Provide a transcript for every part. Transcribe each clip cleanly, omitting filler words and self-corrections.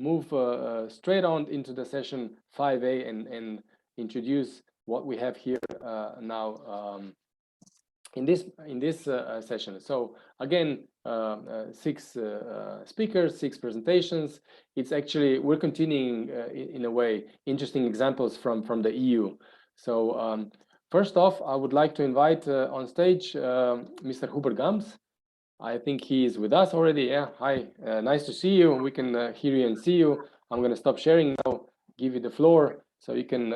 move straight on into the session 5A and introduce what we have here now in this session. So again, 6 speakers, 6 presentations. It's actually, we're continuing in a way interesting examples from the EU. So first off, I would like to invite on stage Mr. Hubert Gams. I think he is with us already. Yeah, hi, nice to see you. We can hear you and see you. I'm going to stop sharing now, give you the floor so you can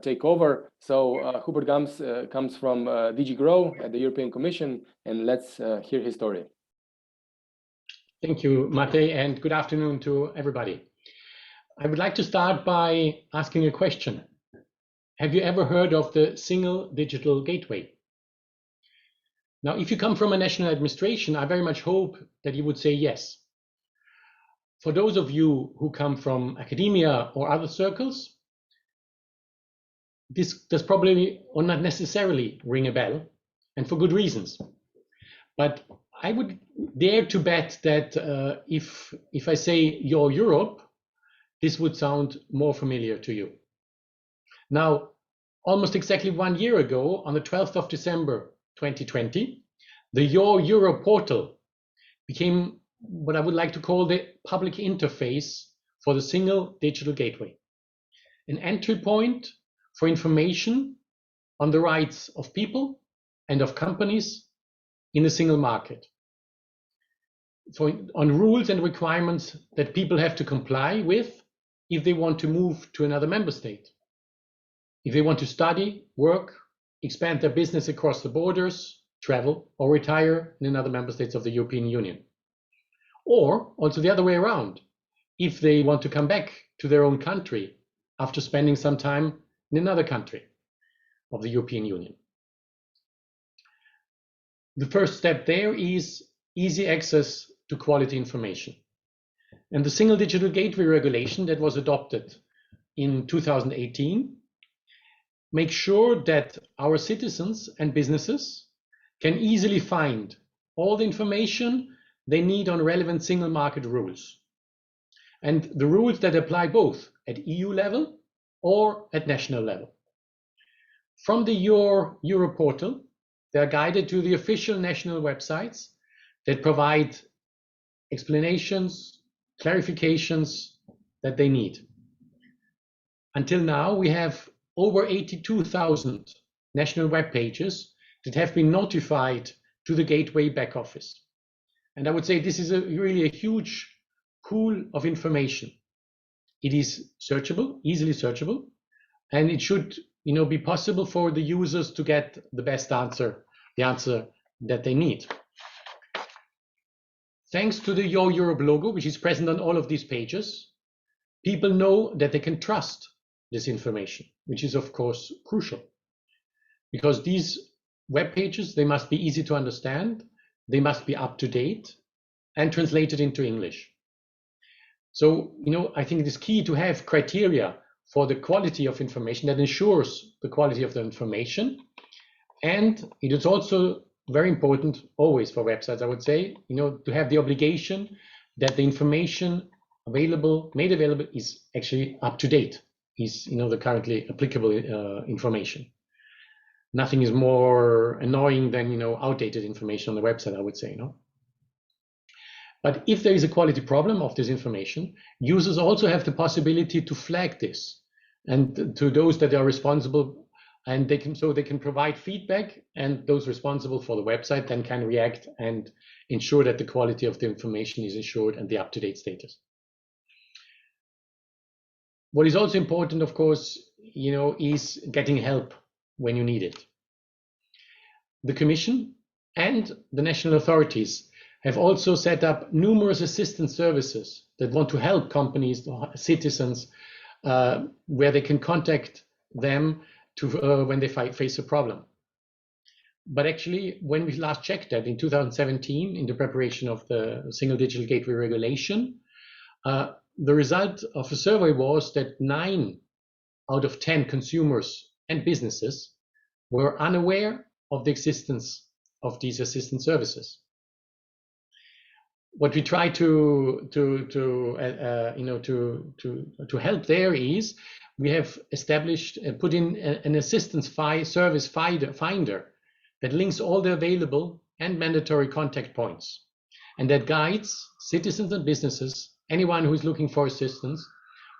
take over. So Hubert Gams comes from DG Grow at the European Commission, and let's hear his story. Thank you, Mate, and good afternoon to everybody. I would like to start by asking a question. Have you ever heard of the Single Digital Gateway? Now, if you come from a national administration, I very much hope that you would say yes. For those of you who come from academia or other circles, this does probably or not necessarily ring a bell, and for good reasons. But I would dare to bet that if I say your Europe, this would sound more familiar to you. Now, almost exactly 1 year ago, on the 12th of December 2020, the Your Europe portal became what I would like to call the public interface for the Single Digital Gateway, an entry point for information on the rights of people and of companies in the single market, on rules and requirements that people have to comply with if they want to move to another member state, if they want to study, work, expand their business across the borders, travel, or retire in another member states of the European Union. Or also the other way around, if they want to come back to their own country after spending some time in another country of the European Union. The first step there is easy access to quality information. And the Single Digital Gateway regulation that was adopted in 2018 makes sure that our citizens and businesses can easily find all the information they need on relevant single market rules, and the rules that apply both at EU level or at national level. From the Your Europe portal, they are guided to the official national websites that provide explanations, clarifications that they need. Until now, we have over 82,000 national web pages that have been notified to the Gateway back office. And I would say this is really a huge pool of information. It is searchable, easily searchable, and it should be possible for the users to get the best answer, the answer that they need. Thanks to the Your Europe logo, which is present on all of these pages, people know that they can trust this information, which is of course crucial, because these web pages, they must be easy to understand, they must be up to date and translated into English. So, I think it is key to have criteria for the quality of information that ensures the quality of the information. And it is also very important always for websites, I would say, to have the obligation that the information made available is actually up to date, is, the currently applicable information. Nothing is more annoying than, outdated information on the website, I would say, But if there is a quality problem of this information, users also have the possibility to flag this and to those that are responsible, and they can provide feedback, and those responsible for the website then can react and ensure that the quality of the information is ensured and the up-to-date status. What is also important, of course, is getting help when you need it. The Commission and the national authorities have also set up numerous assistance services that want to help companies, citizens, where they can contact them when they face a problem. But actually, when we last checked that in 2017, in the preparation of the Single Digital Gateway regulation, the result of the survey was that 9 out of 10 consumers and businesses were unaware of the existence of these assistance services. what we try to help there is we have established, put in an assistance service finder that links all the available and mandatory contact points, and that guides citizens and businesses, anyone who is looking for assistance,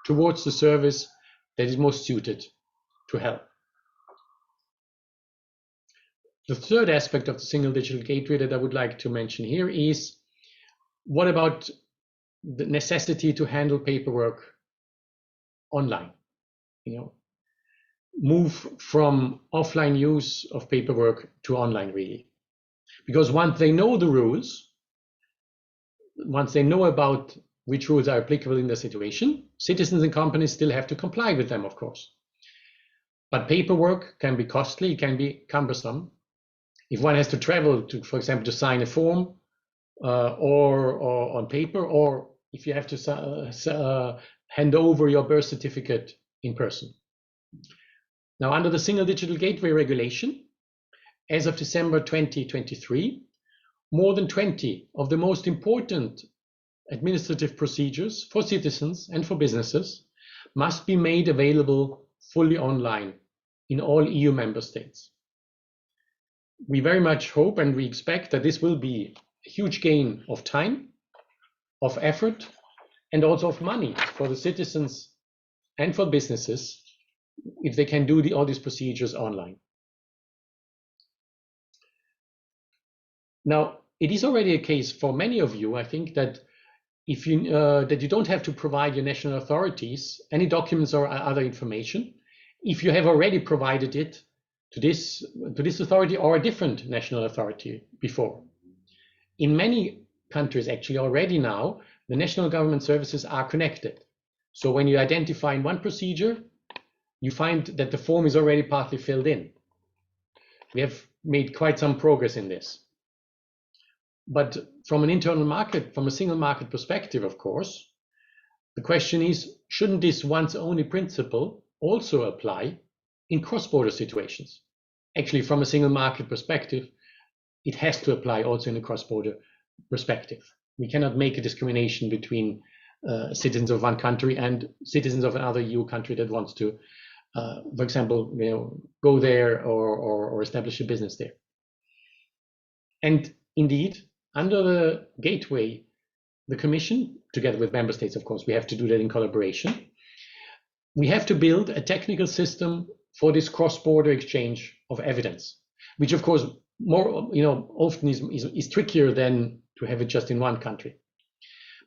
towards the service that is most suited to help. The third aspect of the single digital gateway that I would like to mention here is, what about the necessity to handle paperwork online? Move from offline use of paperwork to online, really. Because once they know the rules, once they know about which rules are applicable in the situation, citizens and companies still have to comply with them, of course. But paperwork can be costly, it can be cumbersome. If one has to travel to, for example, to sign a form or on paper, or if you have to hand over your birth certificate in person. Now, under the Single Digital Gateway Regulation, as of December 2023, more than 20 of the most important administrative procedures for citizens and for businesses must be made available fully online in all EU member states. We very much hope and we expect that this will be a huge gain of time, of effort, and also of money for the citizens and for businesses if they can do all these procedures online. Now, it is already a case for many of you, I think, that if you don't have to provide your national authorities any documents or other information if you have already provided it to this authority or a different national authority before. In many countries, actually, already now, the national government services are connected. So when you identify in one procedure, you find that the form is already partly filled in. We have made quite some progress in this. But from an internal market, from a single market perspective, of course, the question is, shouldn't this once only principle also apply in cross-border situations? Actually, from a single market perspective, it has to apply also in a cross-border perspective. We cannot make a discrimination between citizens of one country and citizens of another EU country that wants to, for example, go there or establish a business there. And indeed, under the gateway, the Commission, together with member states, of course, we have to do that in collaboration. We have to build a technical system for this cross-border exchange of evidence, which, of course, more often is trickier than to have it just in one country.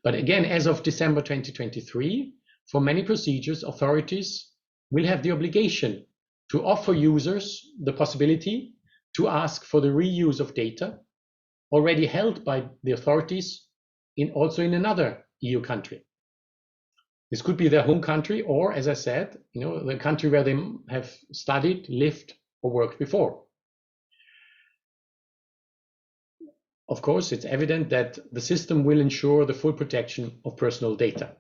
But again, as of December 2023, for many procedures, authorities will have the obligation to offer users the possibility to ask for the reuse of data already held by the authorities also in another EU country. This could be their home country, or, as I said, the country where they have studied, lived, or worked before. Of course, it's evident that the system will ensure the full protection of personal data.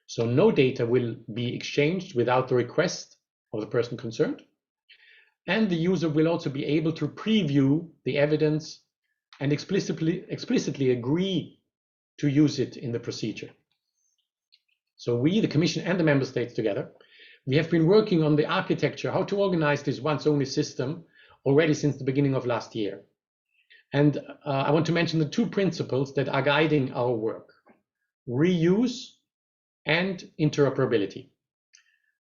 So no data will be exchanged without the request of the person concerned. And the user will also be able to preview the evidence and explicitly agree to use it in the procedure. So we, the Commission and the Member States together, we have been working on the architecture, how to organize this once-only system already since the beginning of last year. And I want to mention the two principles that are guiding our work: reuse and interoperability.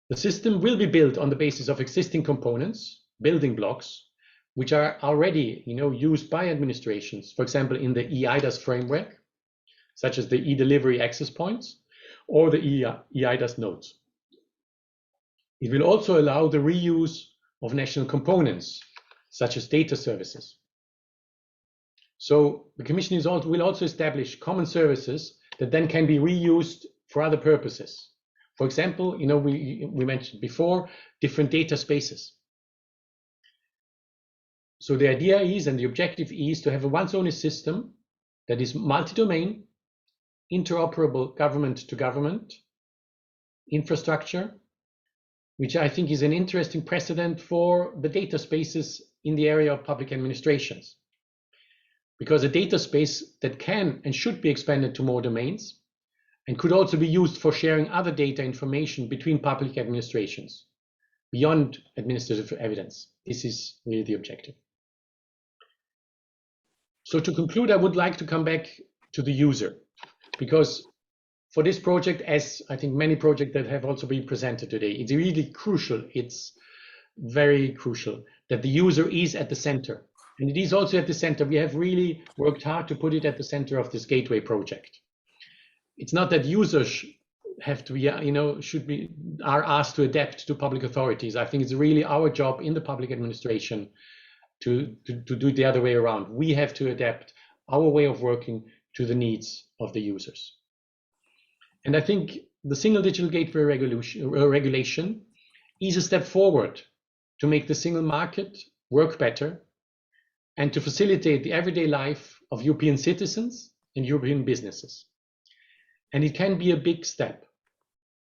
The system will be built on the basis of existing components, building blocks, which are already used by administrations, for example, in the eIDAS framework, such as the e-delivery access points or the eIDAS nodes. It will also allow the reuse of national components, such as data services. So the Commission will also establish common services that then can be reused for other purposes. For example, we mentioned before, different data spaces. So the idea is, and the objective is, to have a once-only system that is multi-domain, interoperable government-to-government infrastructure, which I think is an interesting precedent for the data spaces in the area of public administrations. because a data space that can and should be expanded to more domains and could also be used for sharing other data information between public administrations beyond administrative evidence. This is really the objective. So to conclude, I would like to come back to the user, because for this project, as I think many projects that have also been presented today, it's really crucial, it's very crucial that the user is at the center. And it is also at the center. We have really worked hard to put it at the center of this Gateway project. It's not that users have to be, are asked to adapt to public authorities. I think it's really our job in the public administration to do it the other way around. We have to adapt our way of working to the needs of the users. And I think the single digital gateway regulation is a step forward to make the single market work better and to facilitate the everyday life of European citizens and European businesses. And it can be a big step.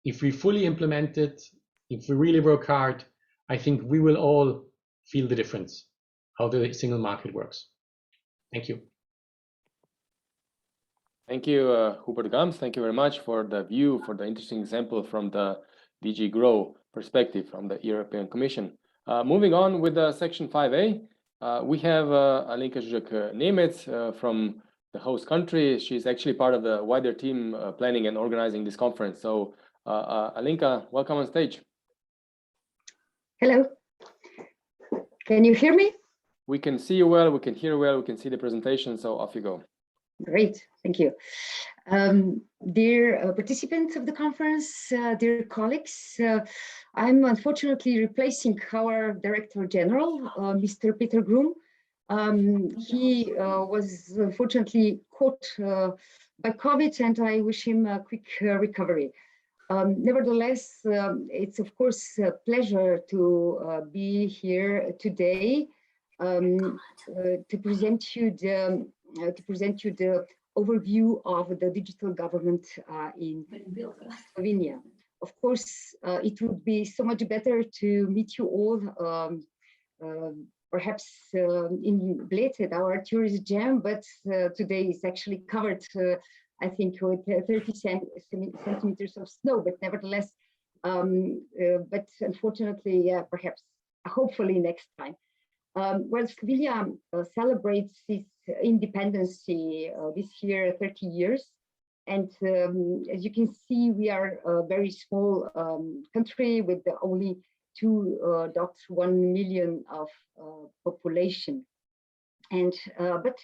If we fully implement it, if we really work hard, I think we will all feel the difference, how the single market works. Thank you. Thank you, Hubert Gams. Thank you very much for the view, for the interesting example from the DG GROW perspective from the European Commission. Moving on with section 5A, we have Alenka Zuzek-Nemec from the host country. She's actually part of the wider team planning and organizing this conference. So Alenka, welcome on stage. Hello. Can you hear me? We can see you well, we can hear you well, we can see the presentation, so off you go. Great, thank you. Dear participants of the conference, dear colleagues, I'm unfortunately replacing our Director General, Mr. Peter Groom. He was unfortunately caught by COVID, and I wish him a quick recovery. Nevertheless, it's of course a pleasure to be here today to present you the overview of the digital government in Slovenia. Of course, it would be so much better to meet you all, perhaps in Bled at our tourist jam, but today is actually covered, I think, with 30 centimeters of snow, but nevertheless, but unfortunately, yeah, perhaps, hopefully next time. Well, Slovenia celebrates its independence this year, 30 years. And as you can see, we are a very small country with only 2.1 million of population. And but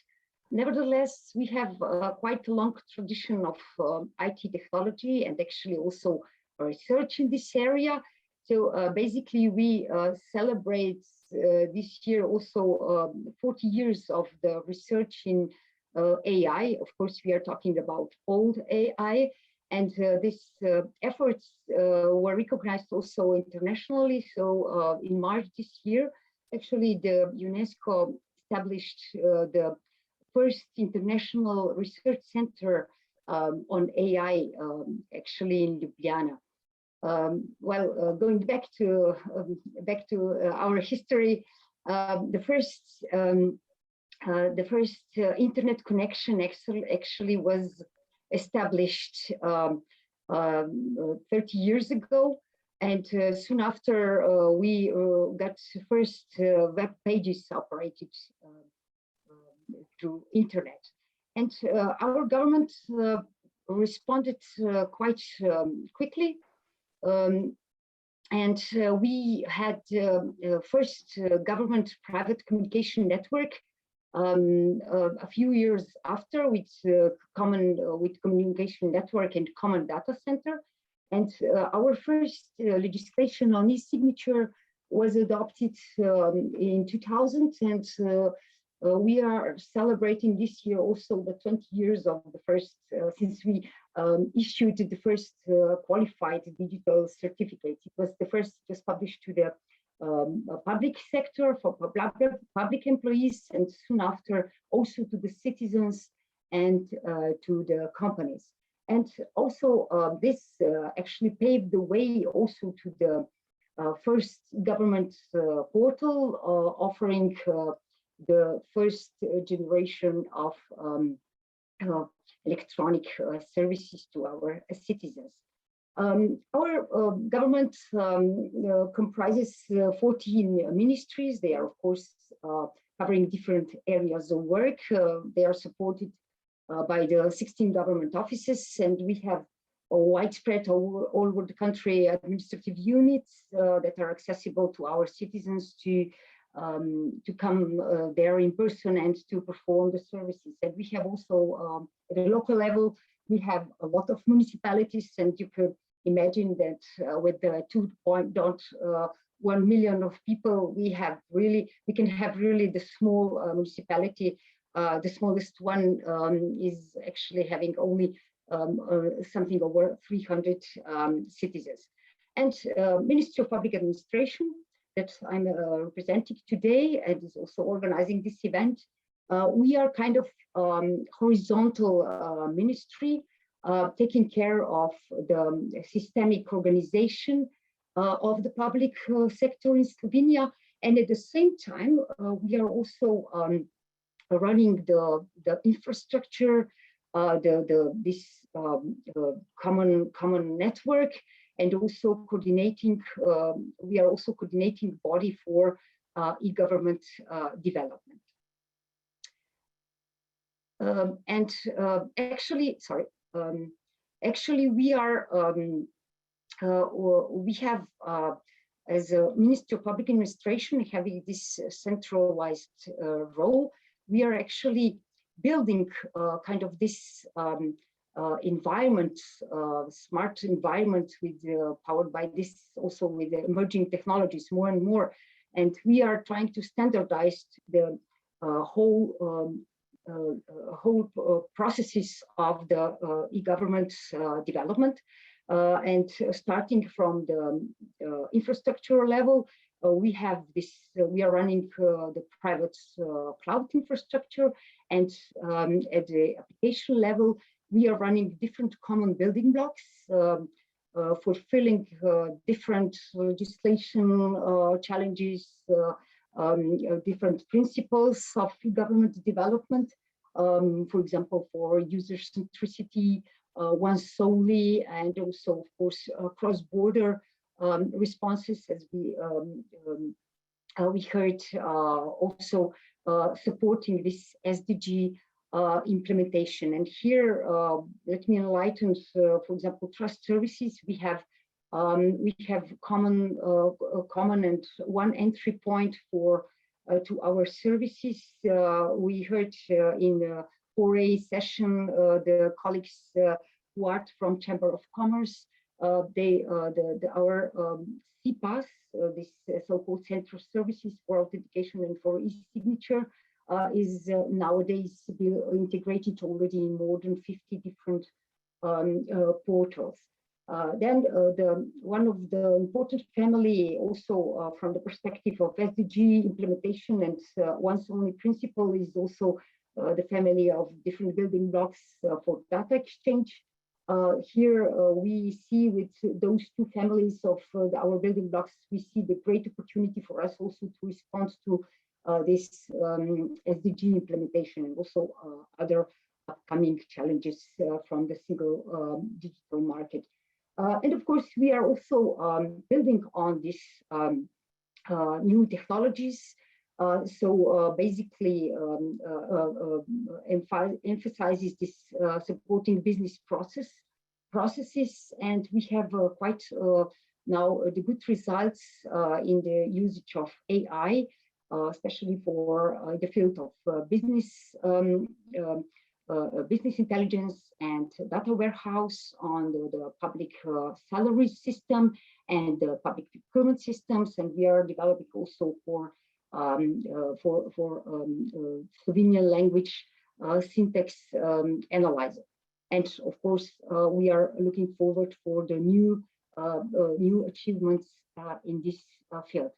nevertheless, we have quite a long tradition of IT technology and actually also research in this area. So basically, we celebrate this year also 40 years of the research in AI. Of course, we are talking about old AI, and these efforts were recognized also internationally. So in March this year, actually, the UNESCO established the first international research center on AI, actually in Ljubljana. Going back to our history, the first internet connection actually was established 30 years ago, and soon after we got first web pages operated through internet, and our government responded quite quickly. And we had first government-private communication network a few years after, with communication network and common data center. And our first legislation on e-signature was adopted in 2000, and we are celebrating this year also the 20 years of the first, since we issued the first qualified digital certificate. It was the first just published to the public sector for public employees, and soon after also to the citizens and to the companies. And also this actually paved the way also to the first government portal offering the first generation of electronic services to our citizens. Our government comprises 14 ministries. They are, of course, covering different areas of work. They are supported by the 16 government offices, and we have a widespread all over the country administrative units that are accessible to our citizens to come there in person and to perform the services. And we have also, at a local level, we have a lot of municipalities, and you could imagine that with the 2.1 million of people, we can have really the small municipality. The smallest one is actually having only something over 300 citizens. And Ministry of Public Administration that I'm representing today and is also organizing this event. We are kind of horizontal ministry taking care of the systemic organization of the public sector in Slovenia. And at the same time, we are also running the infrastructure, this common network, and also coordinating. We are also coordinating body for e-government development. Actually, we are we have as a Ministry of Public Administration having this centralized role. We are actually building kind of this environment, smart environment with powered by this, also with the emerging technologies more and more. And we are trying to standardize the whole processes of the e-government development. And starting from the infrastructure level, we have this, we are running the private cloud infrastructure, and at the application level, we are running different common building blocks, fulfilling different legislation challenges, different principles of government development, for example, for user centricity, one solely, and also, of course, cross-border responses, as we heard, also supporting this SDG implementation. And here, let me enlighten, for example, trust services. We have common and one entry point for to our services. We heard in the 4A session the colleagues who are from Chamber of Commerce. Our CPAS, this so-called Central Services for Authentication and for e-signature, is nowadays integrated already in more than 50 different portals. Then one of the important family also from the perspective of SDG implementation and once only principle is also the family of different building blocks for data exchange. Here we see with those two families of our building blocks, we see the great opportunity for us also to respond to this SDG implementation and also other upcoming challenges from the single digital market. And of course, we are also building on this new technologies. So basically emphasizes this supporting business processes, and we have quite now the good results in the usage of AI, especially for the field of business intelligence and data warehouse on the public salary system and the public procurement systems, and we are developing also for Slovenian language syntax analyzer. And of course, we are looking forward for the new achievements in this field.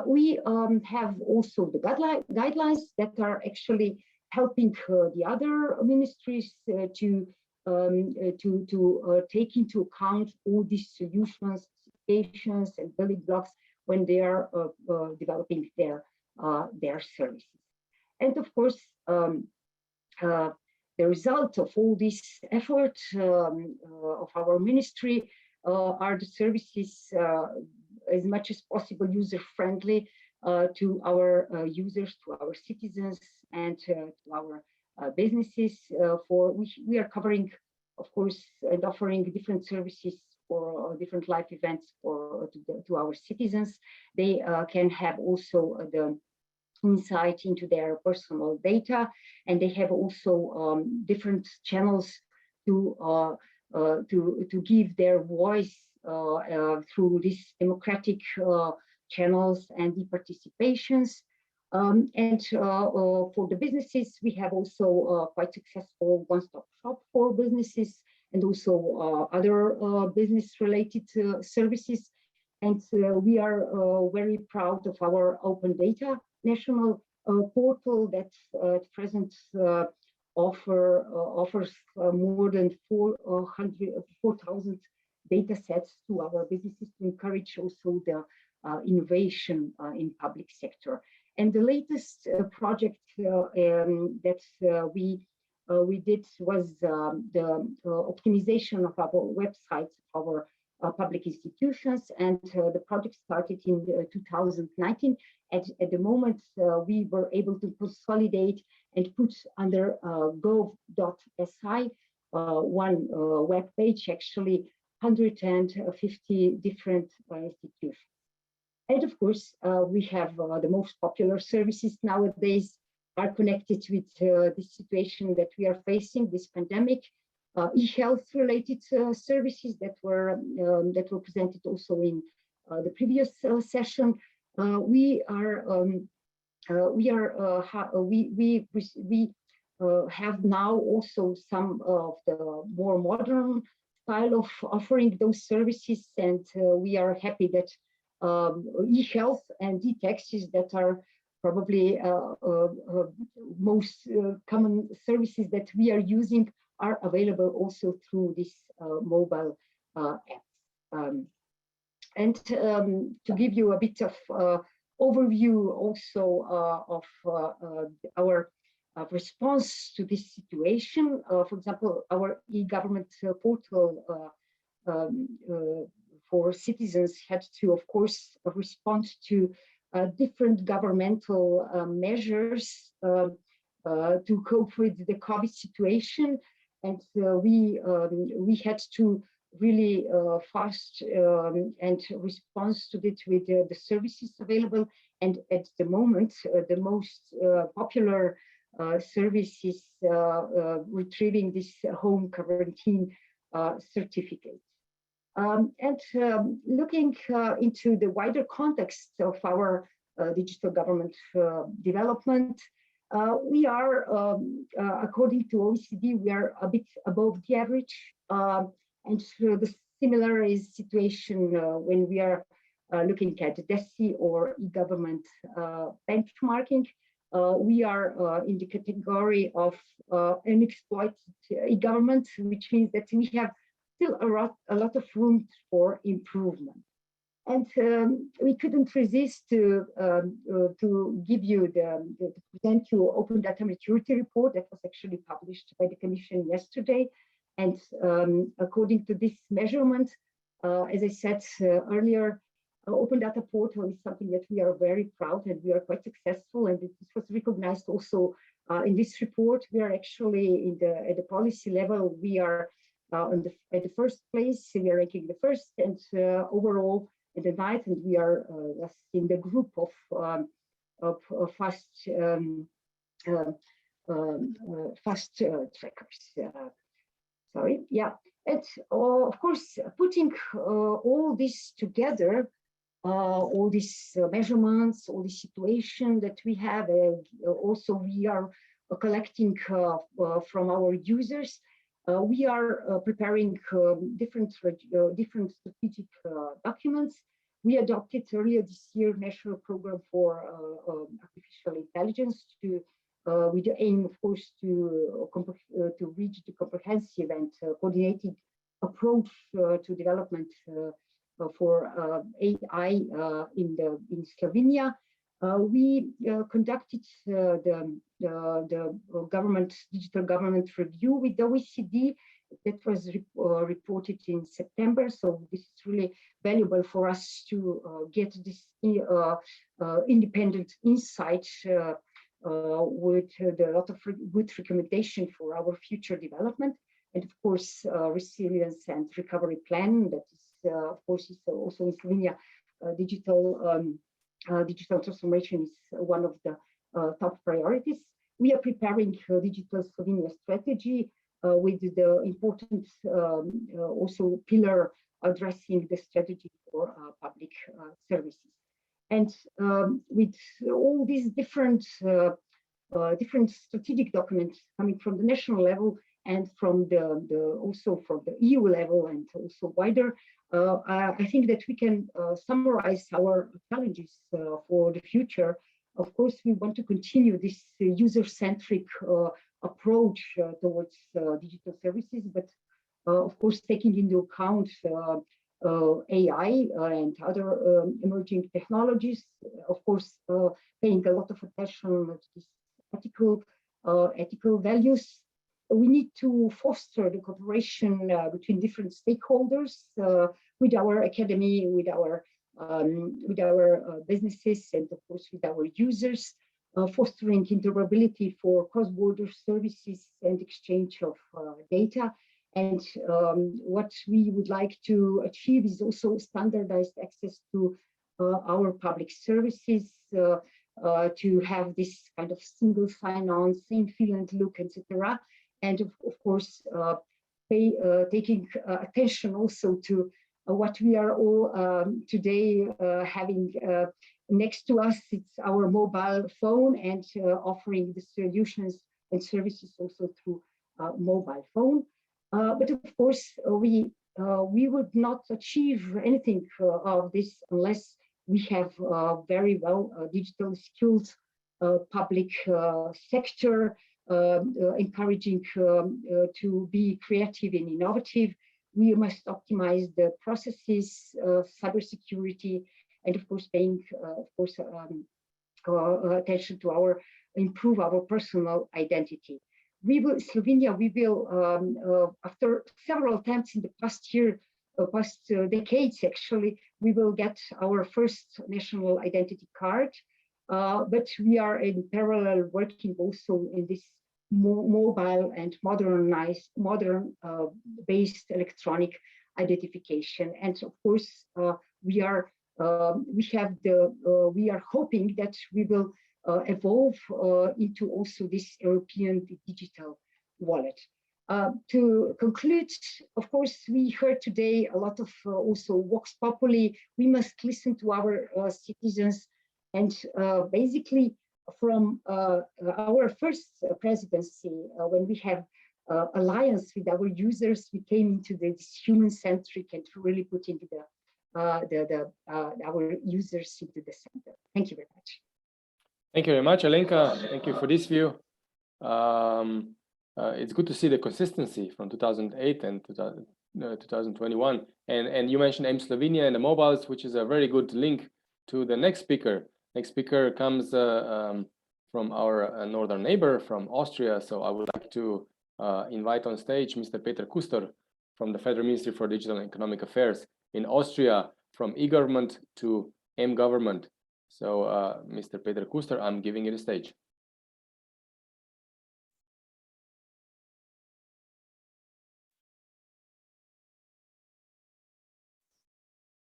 We have also the guidelines that are actually helping the other ministries to take into account all these solutions, specifications, and building blocks when they are developing their services. And of course, the result of all this effort of our ministry are the services as much as possible user-friendly to our users, to our citizens, and to our businesses. For which we are covering, of course, and offering different services for different life events to our citizens. They can have also the insight into their personal data, and they have also different channels to give their voice through these democratic channels and the participations. And for the businesses, we have also quite successful one-stop shop for businesses, and also other business-related services. And we are very proud of our open data national portal that at present offers more than 4,000 data sets to our businesses to encourage also the innovation in public sector. And the latest project that we did was the optimization of our websites, our public institutions, and the project started in 2019. At the moment, we were able to consolidate and put under gov.si one web page, actually 150 different institutions. And of course, we have the most popular services nowadays are connected with this situation that we are facing, this pandemic. E-health related services that were presented also in the previous session. We have now also some of the more modern style of offering those services, and we are happy that e-health and e-taxis that are probably most common services that we are using are available also through this mobile apps. And to give you a bit of overview also of our response to this situation, for example, our e-government portal for citizens had to, of course, respond to different governmental measures to cope with the COVID situation. And we had to really fast and respond to it with the services available. And at the moment, the most popular service is retrieving this home quarantine certificate. And looking into the wider context of our digital government development, we are, according to OECD, we are a bit above the average. And the similar is situation when we are looking at DESI or e-government benchmarking. We are in the category of unexploited e-government, which means that we have still a lot of room for improvement. And we couldn't resist to give you to present you Open Data Maturity Report that was actually published by the Commission yesterday. And according to this measurement, as I said earlier, Open Data Portal is something that we are very proud and we are quite successful. And this was recognized also in this report. We are actually at the policy level, we are at the first place. We are ranking the first, and overall at the ninth, and we are in the group of fast trackers. Sorry, yeah. And of course, putting all this together, all these measurements, all the situation that we have, also we are collecting from our users. We are preparing different strategic documents. We adopted earlier this year National Program for Artificial Intelligence with the aim, of course, to reach the comprehensive and coordinated approach to development for AI in Slovenia. We conducted the digital government review with the OECD. That was reported in September. So this is really valuable for us to get this independent insight with a lot of good recommendation for our future development. And of course, resilience and recovery plan. That is, of course, is also in Slovenia. Digital transformation is one of the top priorities. We are preparing Digital Slovenia strategy with the important also pillar addressing the strategy for public services. And with all these different strategic documents coming from the national level and from also from the EU level and also wider, I think that we can summarize our challenges for the future. Of course, we want to continue this user-centric approach towards digital services, but of course, taking into account AI and other emerging technologies, of course, paying a lot of attention to these ethical values. We need to foster the cooperation between different stakeholders with our academy, with our businesses, and of course with our users, fostering interoperability for cross-border services and exchange of data. And what we would like to achieve is also standardized access to our public services, to have this kind of single sign-on, same feel and look, etc. And of course, taking attention also to what we are all today having next to us. It's our mobile phone, and offering the solutions and services also through mobile phone. But of course, we would not achieve anything of this unless we have very well digital skilled public sector, encouraging to be creative and innovative. We must optimize the processes, cybersecurity, and of course paying attention to improve our personal identity. Slovenia will, after several attempts in the past decades actually, we will get our first national identity card. But we are in parallel working also in this mobile and modern based electronic identification. And of course, we are hoping that we will evolve into also this European digital wallet. To conclude, of course, we heard today a lot of also vox populi. We must listen to our citizens, and basically from our first presidency, when we have alliance with our users, we came into this human-centric and really put into our users into the center. Thank you very much. Thank you very much, Alenka. Thank you for this view. It's good to see the consistency from 2008 and 2021. And you mentioned AIM Slovenia and the mobiles, which is a very good link to the next speaker. Next speaker comes from our northern neighbor, from Austria. So I would like to invite on stage Mr. Peter Kuster from the Federal Ministry for Digital and Economic Affairs in Austria, from e-government to m-government. So Mr. Peter Kuster, I'm giving you the stage.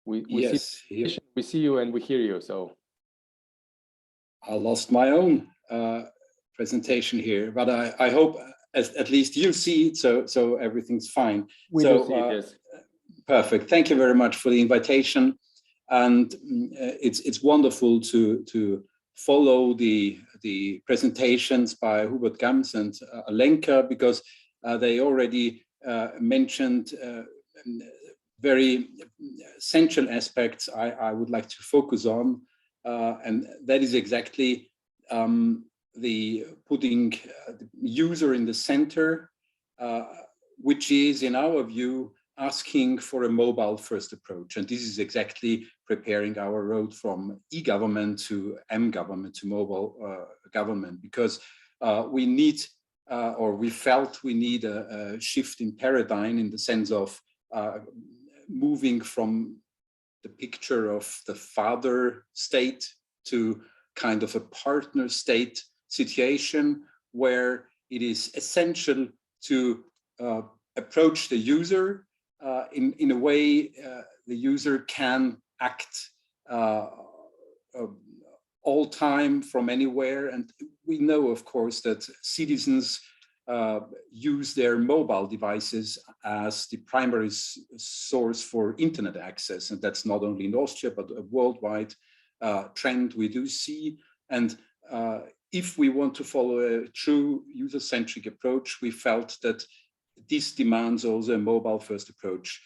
We see you and we hear you. So I lost my own presentation here, but I hope at least you see it, so everything's fine. We do see it, yes. Perfect. Thank you very much for the invitation, and it's wonderful to follow the presentations by Hubert Gams and Alenka, because they already mentioned very essential aspects I would like to focus on, and that is exactly the putting the user in the center, which is, in our view, asking for a mobile first approach. And this is exactly preparing our road from e-government to m-government to mobile government, because we need, or we felt we need a shift in paradigm in the sense of moving from the picture of the father state to kind of a partner state situation, where it is essential to approach the user in a way the user can act all time from anywhere. And we know, of course, that citizens use their mobile devices as the primary source for internet access. And that's not only in Austria, but a worldwide trend we do see. And if we want to follow a true user-centric approach, we felt that this demands also a mobile-first approach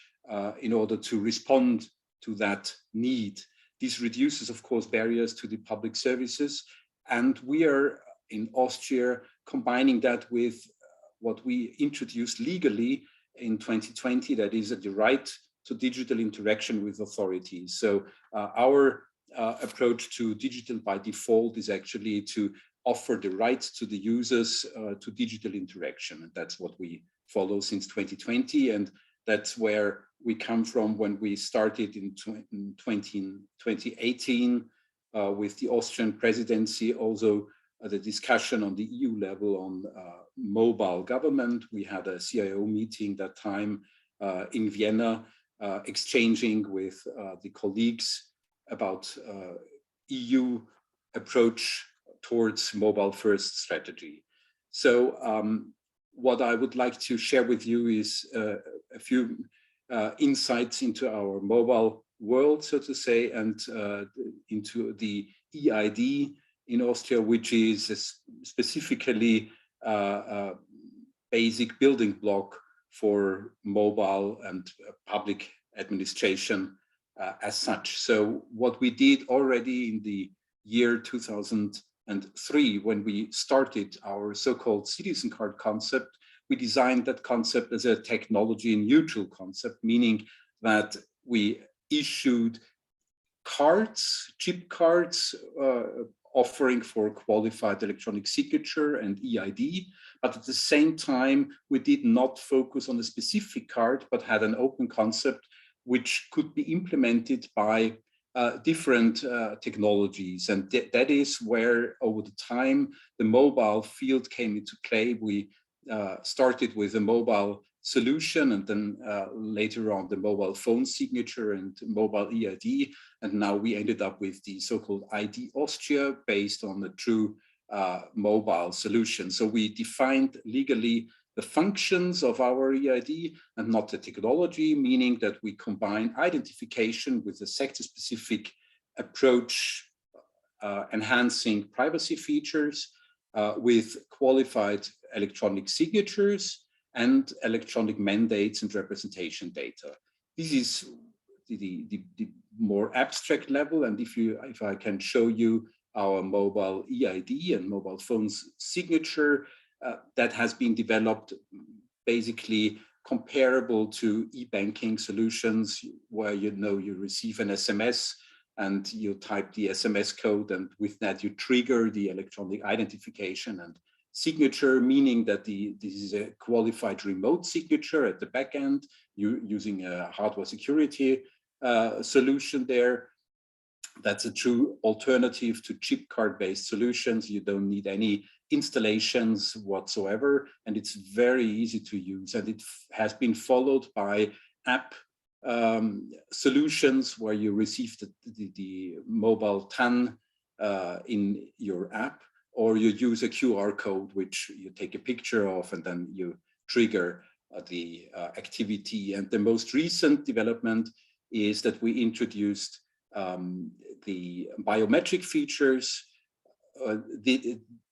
in order to respond to that need. This reduces, of course, barriers to the public services. And we are in Austria combining that with what we introduced legally in 2020, that is the right to digital interaction with authorities. So our approach to digital by default is actually to offer the right to the users to digital interaction. And that's what we follow since 2020. And that's where we come from when we started in 2018 with the Austrian presidency, also the discussion on the EU level on mobile government. We had a CIO meeting that time in Vienna, exchanging with the colleagues about EU approach towards mobile first strategy. So what I would like to share with you is a few insights into our mobile world, so to say, and into the EID in Austria, which is specifically a basic building block for mobile and public administration as such. So what we did already in the year 2003, when we started our so-called citizen card concept, we designed that concept as a technology neutral concept, meaning that we issued cards, chip cards, offering for qualified electronic signature and EID, but at the same time, we did not focus on a specific card, but had an open concept which could be implemented by different technologies. And that is where, over the time, the mobile field came into play. We started with a mobile solution, and then later on the mobile phone signature and mobile EID. And now we ended up with the so-called ID Austria based on the true mobile solution. So we defined legally the functions of our EID and not the technology, meaning that we combine identification with a sector-specific approach, enhancing privacy features with qualified electronic signatures and electronic mandates and representation data. This is the more abstract level. And if I can show you our mobile EID and mobile phone's signature, that has been developed basically comparable to e-banking solutions, where you receive an SMS and you type the SMS code, and with that you trigger the electronic identification and signature, meaning that this is a qualified remote signature at the back end, using a hardware security solution there. That's a true alternative to chip card-based solutions. You don't need any installations whatsoever, and it's very easy to use. And it has been followed by app solutions where you receive the mobile TAN in your app, or you use a QR code, which you take a picture of, and then you trigger the activity. And the most recent development is that we introduced the biometric features.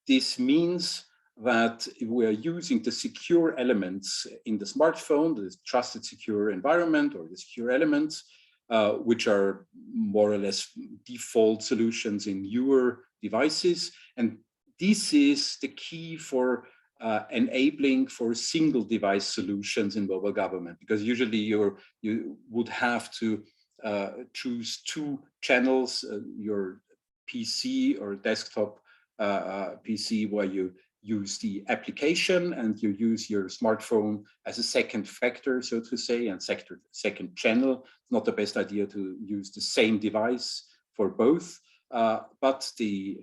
This means that we are using the secure elements in the smartphone, the trusted secure environment or the secure elements, which are more or less default solutions in newer devices. And this is the key for enabling for single device solutions in mobile government, because usually you would have to choose two channels, your PC or desktop PC, where you use the application and you use your smartphone as a second factor, so to say, and second channel. It's not the best idea to use the same device for both, but the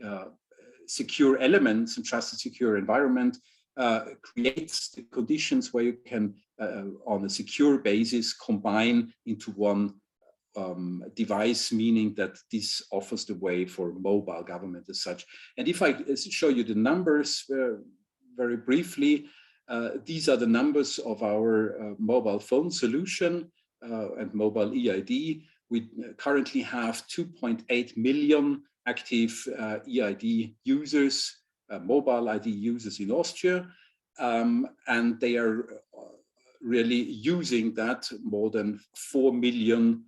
secure elements and trusted secure environment creates the conditions where you can, on a secure basis, combine into one device, meaning that this offers the way for mobile government as such. And if I show you the numbers very briefly, these are the numbers of our mobile phone solution and mobile EID. We currently have 2.8 million active EID users, mobile ID users in Austria, and they are really using that more than 4 million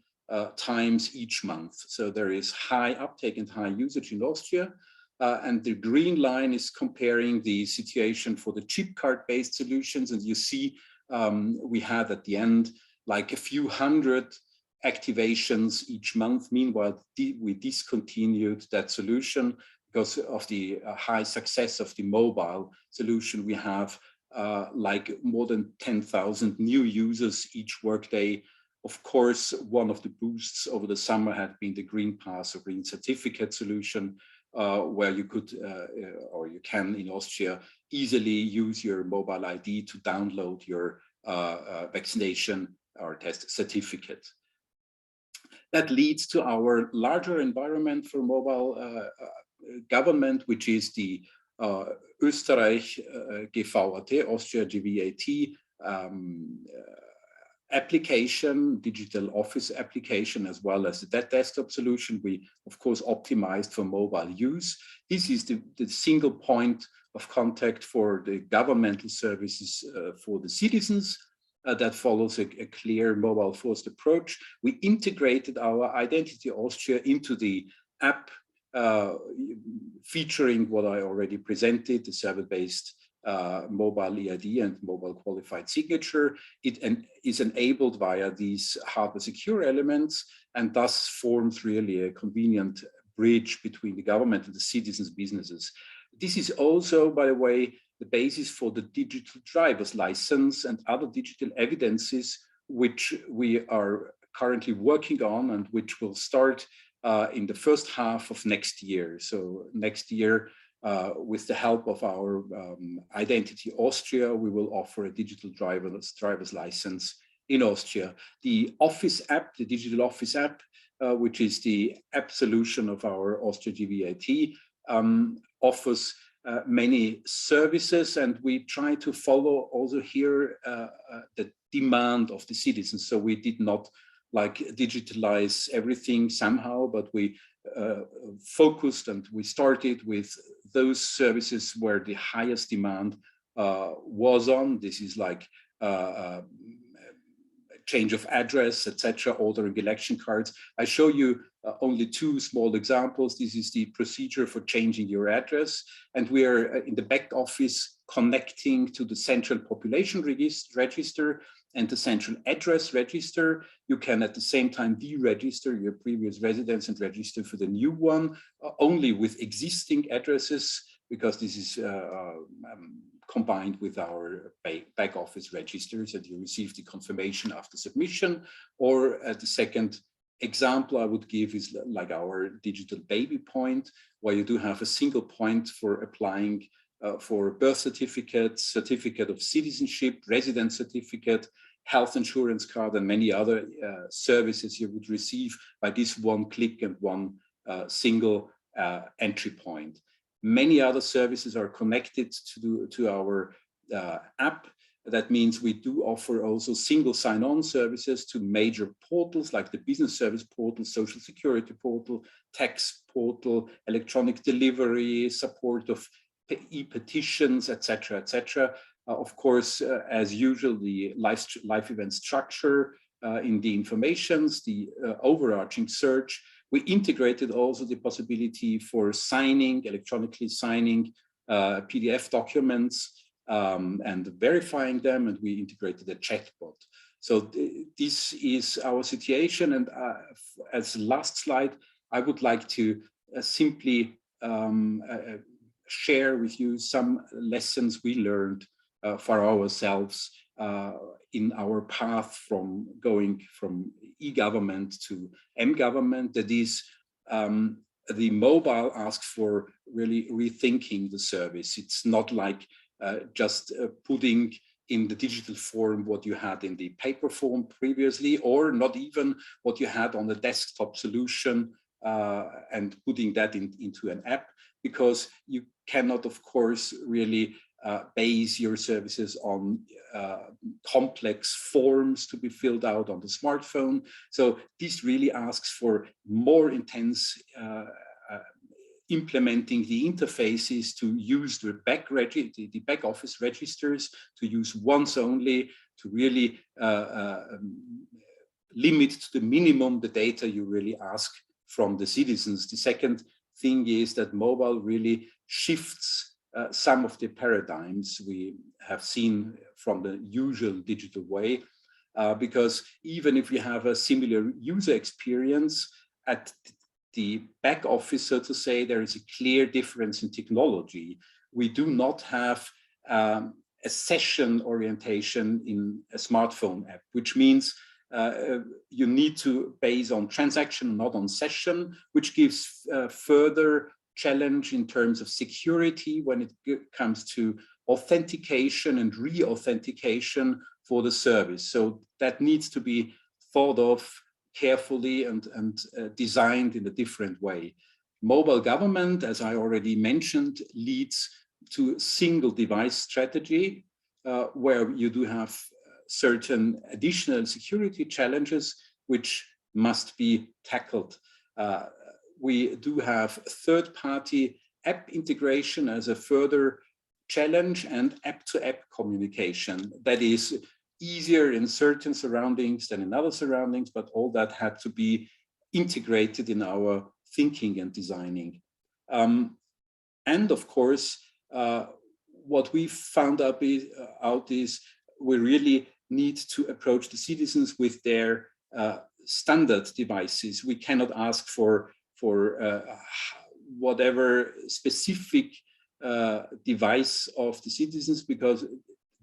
times each month. So there is high uptake and high usage in Austria. And the green line is comparing the situation for the chip card-based solutions. And you see we had at the end like a few hundred activations each month. Meanwhile, we discontinued that solution because of the high success of the mobile solution. We have like more than 10,000 new users each workday. Of course, one of the boosts over the summer had been the Green Pass or Green Certificate solution, where you could, or you can in Austria, easily use your mobile ID to download your vaccination or test certificate. That leads to our larger environment for mobile government, which is the Österreich GVAT, Austria GVAT application, digital office application, as well as that desktop solution we, of course, optimized for mobile use. This is the single point of contact for the governmental services for the citizens. That follows a clear mobile-first approach. We integrated our Identity Austria into the app, featuring what I already presented, the server-based mobile EID and mobile qualified signature. It is enabled via these hardware secure elements, and thus forms really a convenient bridge between the government and the citizens' businesses. This is also, by the way, the basis for the digital driver's license and other digital evidences, which we are currently working on and which will start in the first half of next year. So next year, with the help of our Identity Austria, we will offer a digital driver's license in Austria. The Office app, the digital Office app, which is the app solution of our Austria GVAT, offers many services, and we try to follow also here the demand of the citizens. So we did not like digitalize everything somehow, but we focused and we started with those services where the highest demand was on. This is like change of address, etc., ordering election cards. I show you only two small examples. This is the procedure for changing your address, and we are in the back office connecting to the central population register and the central address register. You can at the same time deregister your previous residence and register for the new one, only with existing addresses, because this is combined with our back office registers, and you receive the confirmation after submission. Or the second example I would give is like our digital baby point, where you do have a single point for applying for birth certificate, certificate of citizenship, residence certificate, health insurance card, and many other services you would receive by this one click and one single entry point. Many other services are connected to our app. That means we do offer also single sign-on services to major portals like the business service portal, social security portal, tax portal, electronic delivery, support of e-petitions, etc., etc. Of course, as usual, the live event structure in the informations, the overarching search. We integrated also the possibility for signing, electronically signing PDF documents and verifying them, and we integrated a chatbot. So this is our situation, and as last slide, I would like to simply share with you some lessons we learned for ourselves in our path from going from e-government to m-government. That is, the mobile asks for really rethinking the service. It's not like just putting in the digital form what you had in the paper form previously, or not even what you had on the desktop solution and putting that into an app, because you cannot, of course, really base your services on complex forms to be filled out on the smartphone. So this really asks for more intense implementing the interfaces to use the back office registers, to use once only, to really limit to the minimum the data you really ask from the citizens. The second thing is that mobile really shifts some of the paradigms we have seen from the usual digital way, because even if you have a similar user experience at the back office, so to say, there is a clear difference in technology. We do not have a session orientation in a smartphone app, which means you need to base on transaction, not on session, which gives further challenge in terms of security when it comes to authentication and re-authentication for the service. So that needs to be thought of carefully and designed in a different way. Mobile government, as I already mentioned, leads to single device strategy, where you do have certain additional security challenges which must be tackled. We do have third-party app integration as a further challenge, and app-to-app communication. That is easier in certain surroundings than in other surroundings, but all that had to be integrated in our thinking and designing. And of course, what we found out is we really need to approach the citizens with their standard devices. We cannot ask for whatever specific device of the citizens, because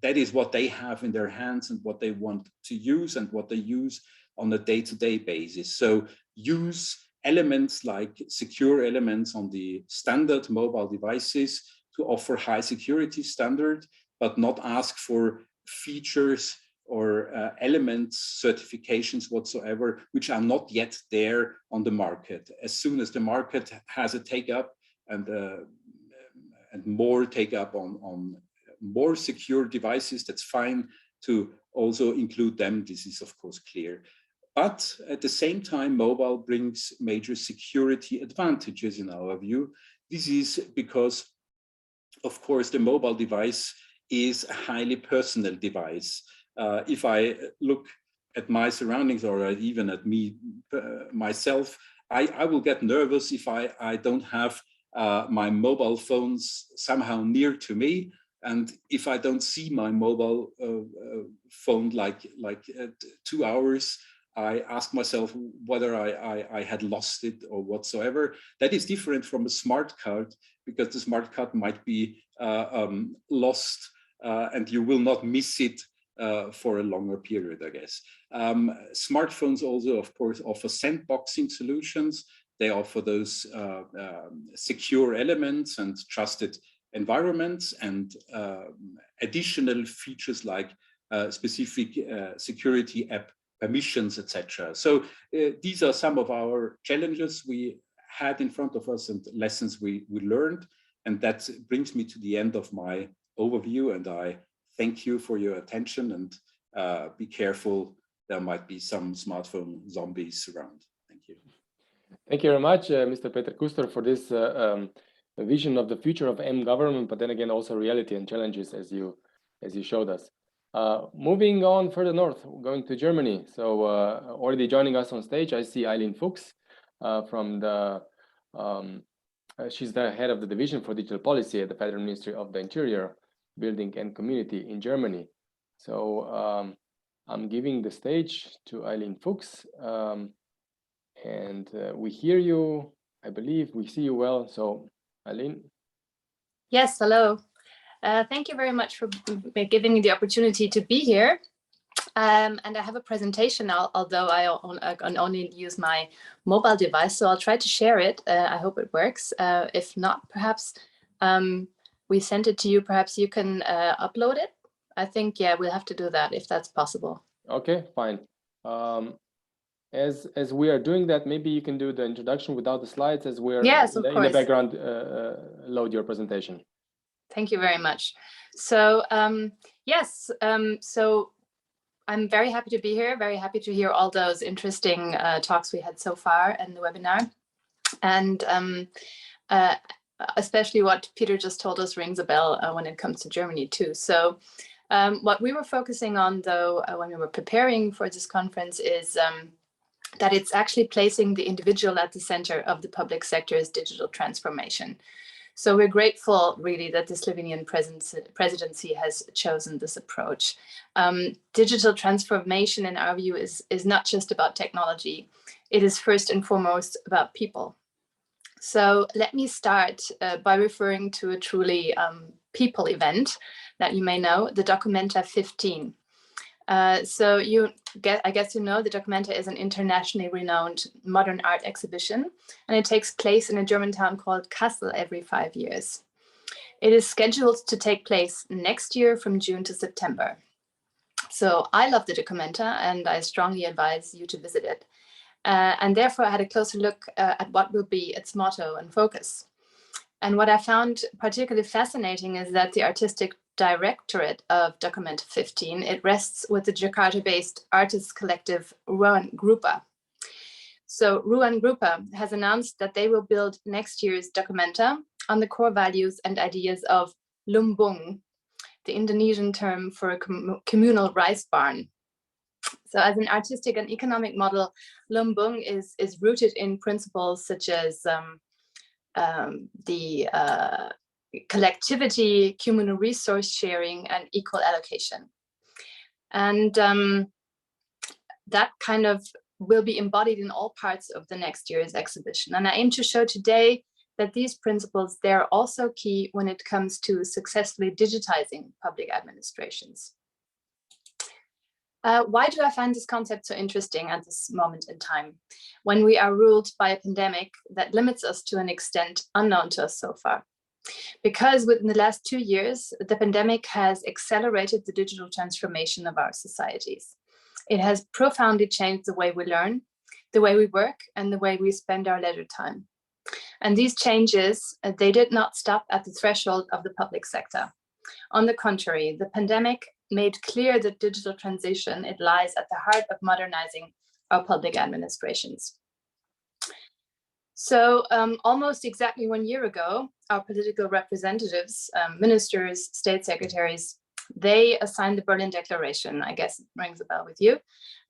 that is what they have in their hands and what they want to use and what they use on a day-to-day basis. So use elements like secure elements on the standard mobile devices to offer high security standard, but not ask for features or elements, certifications whatsoever, which are not yet there on the market. As soon as the market has a take-up and more take-up on more secure devices, that's fine to also include them. This is of course clear. But at the same time, mobile brings major security advantages in our view. This is because, of course, the mobile device is a highly personal device. If I look at my surroundings, or even at me myself, I will get nervous if I don't have my mobile phones somehow near to me. And if I don't see my mobile phone like 2 hours, I ask myself whether I had lost it or whatsoever. That is different from a smart card, because the smart card might be lost and you will not miss it for a longer period, I guess. Smartphones also, of course, offer sandboxing solutions. They offer those secure elements and trusted environments, and additional features like specific security app permissions, etc. So these are some of our challenges we had in front of us and lessons we learned. And that brings me to the end of my overview, and I thank you for your attention, and be careful, there might be some smartphone zombies around. Thank you. Thank you very much, Mr. Peter Kuster, for this vision of the future of m-government, but then again also reality and challenges as you showed us. Moving on further north, going to Germany. So already joining us on stage, I see Eileen Fuchs from the, she's the head of the division for digital policy at the Federal Ministry of the Interior. building and community in Germany. So I'm giving the stage to Eileen Fuchs, and we hear you, I believe, we see you well. So Eileen. Yes, hello. Thank you very much for giving me the opportunity to be here. And I have a presentation, although I can only use my mobile device, so I'll try to share it. I hope it works. If not, perhaps we sent it to you. Perhaps you can upload it. I think, yeah, we'll have to do that if that's possible. Okay, fine. As we are doing that, maybe you can do the introduction without the slides as we're in the background load your presentation. Thank you very much. So yes, so I'm very happy to be here, very happy to hear all those interesting talks we had so far in the webinar. And especially what Peter just told us rings a bell when it comes to Germany too. So what we were focusing on though, when we were preparing for this conference is that it's actually placing the individual at the center of the public sector's digital transformation. So we're grateful, really, that the Slovenian presidency has chosen this approach. Digital transformation, in our view, is not just about technology. It is first and foremost about people. So let me start by referring to a truly people event that you may know, the Documenta 15. So I guess you know the Documenta is an internationally renowned modern art exhibition, and it takes place in a German town called Kassel every 5 years. It is scheduled to take place next year from June to September. So I love the Documenta and I strongly advise you to visit it. And therefore I had a closer look at what will be its motto and focus. And what I found particularly fascinating is that the artistic directorate of Documenta 15, it rests with the Jakarta-based artist collective Ruang Grupa. So Ruang Grupa has announced that they will build next year's Documenta on the core values and ideas of lumbung, the Indonesian term for a communal rice barn. So as an artistic and economic model, lumbung is rooted in principles such as the collectivity, communal resource sharing, and equal allocation. And that kind of will be embodied in all parts of the next year's exhibition. And I aim to show today that these principles, they're also key when it comes to successfully digitizing public administrations. Why do I find this concept so interesting at this moment in time, when we are ruled by a pandemic that limits us to an extent unknown to us so far? Because within the last 2 years, the pandemic has accelerated the digital transformation of our societies. It has profoundly changed the way we learn, the way we work, and the way we spend our leisure time. And these changes, they did not stop at the threshold of the public sector. On the contrary, the pandemic made clear that digital transition, it lies at the heart of modernizing our public administrations. So almost exactly 1 year ago, our political representatives, ministers, state secretaries, they assigned the Berlin Declaration. I guess it rings a bell with you.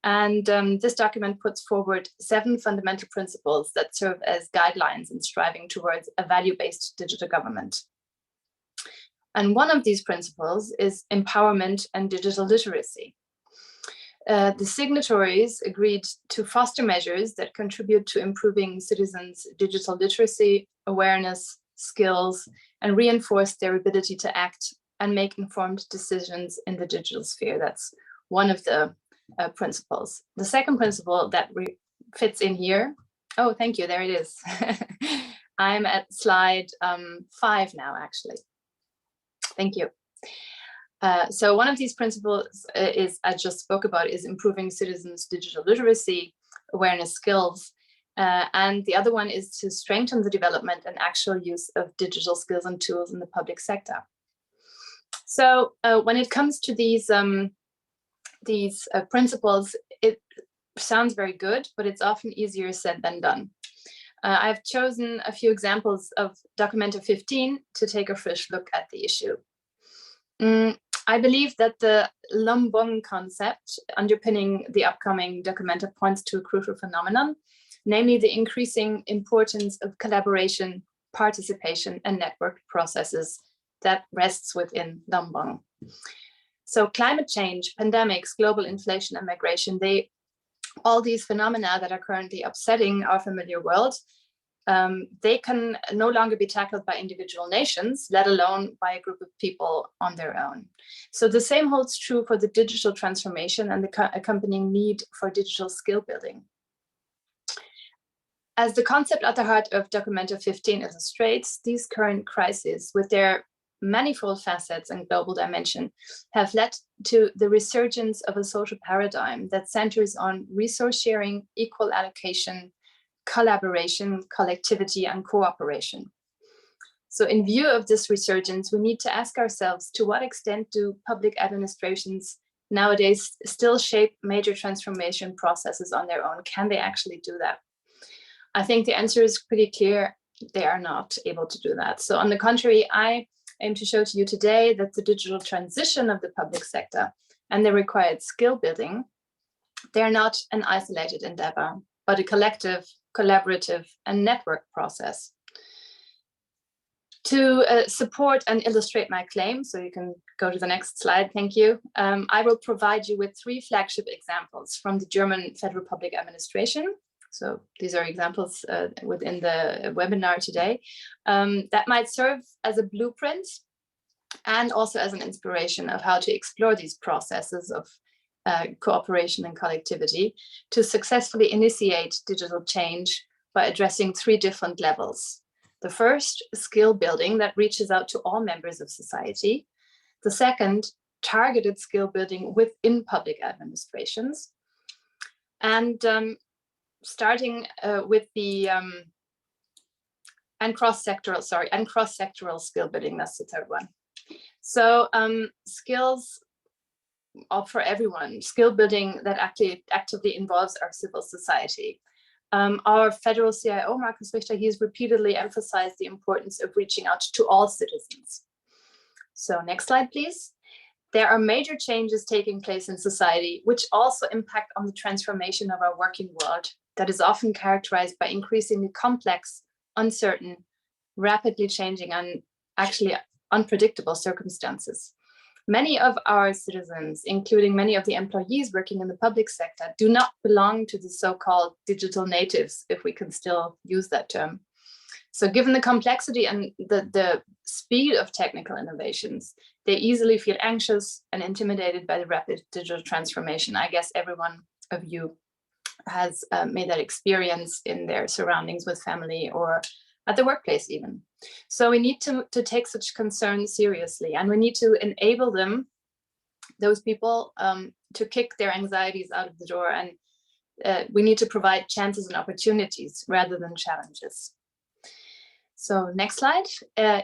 And this document puts forward 7 fundamental principles that serve as guidelines in striving towards a value-based digital government. And one of these principles is empowerment and digital literacy. The signatories agreed to foster measures that contribute to improving citizens' digital literacy, awareness, skills, and reinforce their ability to act and make informed decisions in the digital sphere. That's one of the principles. The second principle that fits in here, oh, thank you, there it is. I'm at slide 5 now, actually. Thank you. So one of these principles I just spoke about is improving citizens' digital literacy, awareness, skills. And the other one is to strengthen the development and actual use of digital skills and tools in the public sector. So when it comes to these principles, it sounds very good, but it's often easier said than done. I've chosen a few examples of Documenta 15 to take a fresh look at the issue. I believe that the lumbung concept underpinning the upcoming Documenta points to a crucial phenomenon, namely the increasing importance of collaboration, participation, and networked processes that rests within Lombang. So climate change, pandemics, global inflation, and migration, all these phenomena that are currently upsetting our familiar world, they can no longer be tackled by individual nations, let alone by a group of people on their own. So the same holds true for the digital transformation and the accompanying need for digital skill building. As the concept at the heart of Documenta 15 illustrates, these current crises, with their manifold facets and global dimension, have led to the resurgence of a social paradigm that centers on resource sharing, equal allocation, collaboration, collectivity, and cooperation. So in view of this resurgence, we need to ask ourselves, to what extent do public administrations nowadays still shape major transformation processes on their own? Can they actually do that? I think the answer is pretty clear. They are not able to do that. So on the contrary, I aim to show to you today that the digital transition of the public sector and the required skill building, they're not an isolated endeavor, but a collective, collaborative, and network process. To support and illustrate my claim, so you can go to the next slide, thank you. I will provide you with 3 flagship examples from the German Federal Public Administration. So these are examples within the webinar today that might serve as a blueprint and also as an inspiration of how to explore these processes of cooperation and collectivity to successfully initiate digital change by addressing 3 different levels. The first, skill building that reaches out to all members of society. The second, targeted skill building within public administrations. And starting with the and cross-sectoral skill building, that's the third one. So skills for everyone, skill building that actively involves our civil society. Our federal CIO, Markus Richter, he has repeatedly emphasized the importance of reaching out to all citizens. So next slide, please. There are major changes taking place in society, which also impact on the transformation of our working world that is often characterized by increasingly complex, uncertain, rapidly changing, and actually unpredictable circumstances. Many of our citizens, including many of the employees working in the public sector, do not belong to the so-called digital natives, if we can still use that term. So given the complexity and the speed of technical innovations, they easily feel anxious and intimidated by the rapid digital transformation. I guess every one of you has made that experience in their surroundings with family or at the workplace even. So we need to take such concerns seriously, and we need to enable them, those people, to kick their anxieties out of the door, and we need to provide chances and opportunities rather than challenges. So next slide.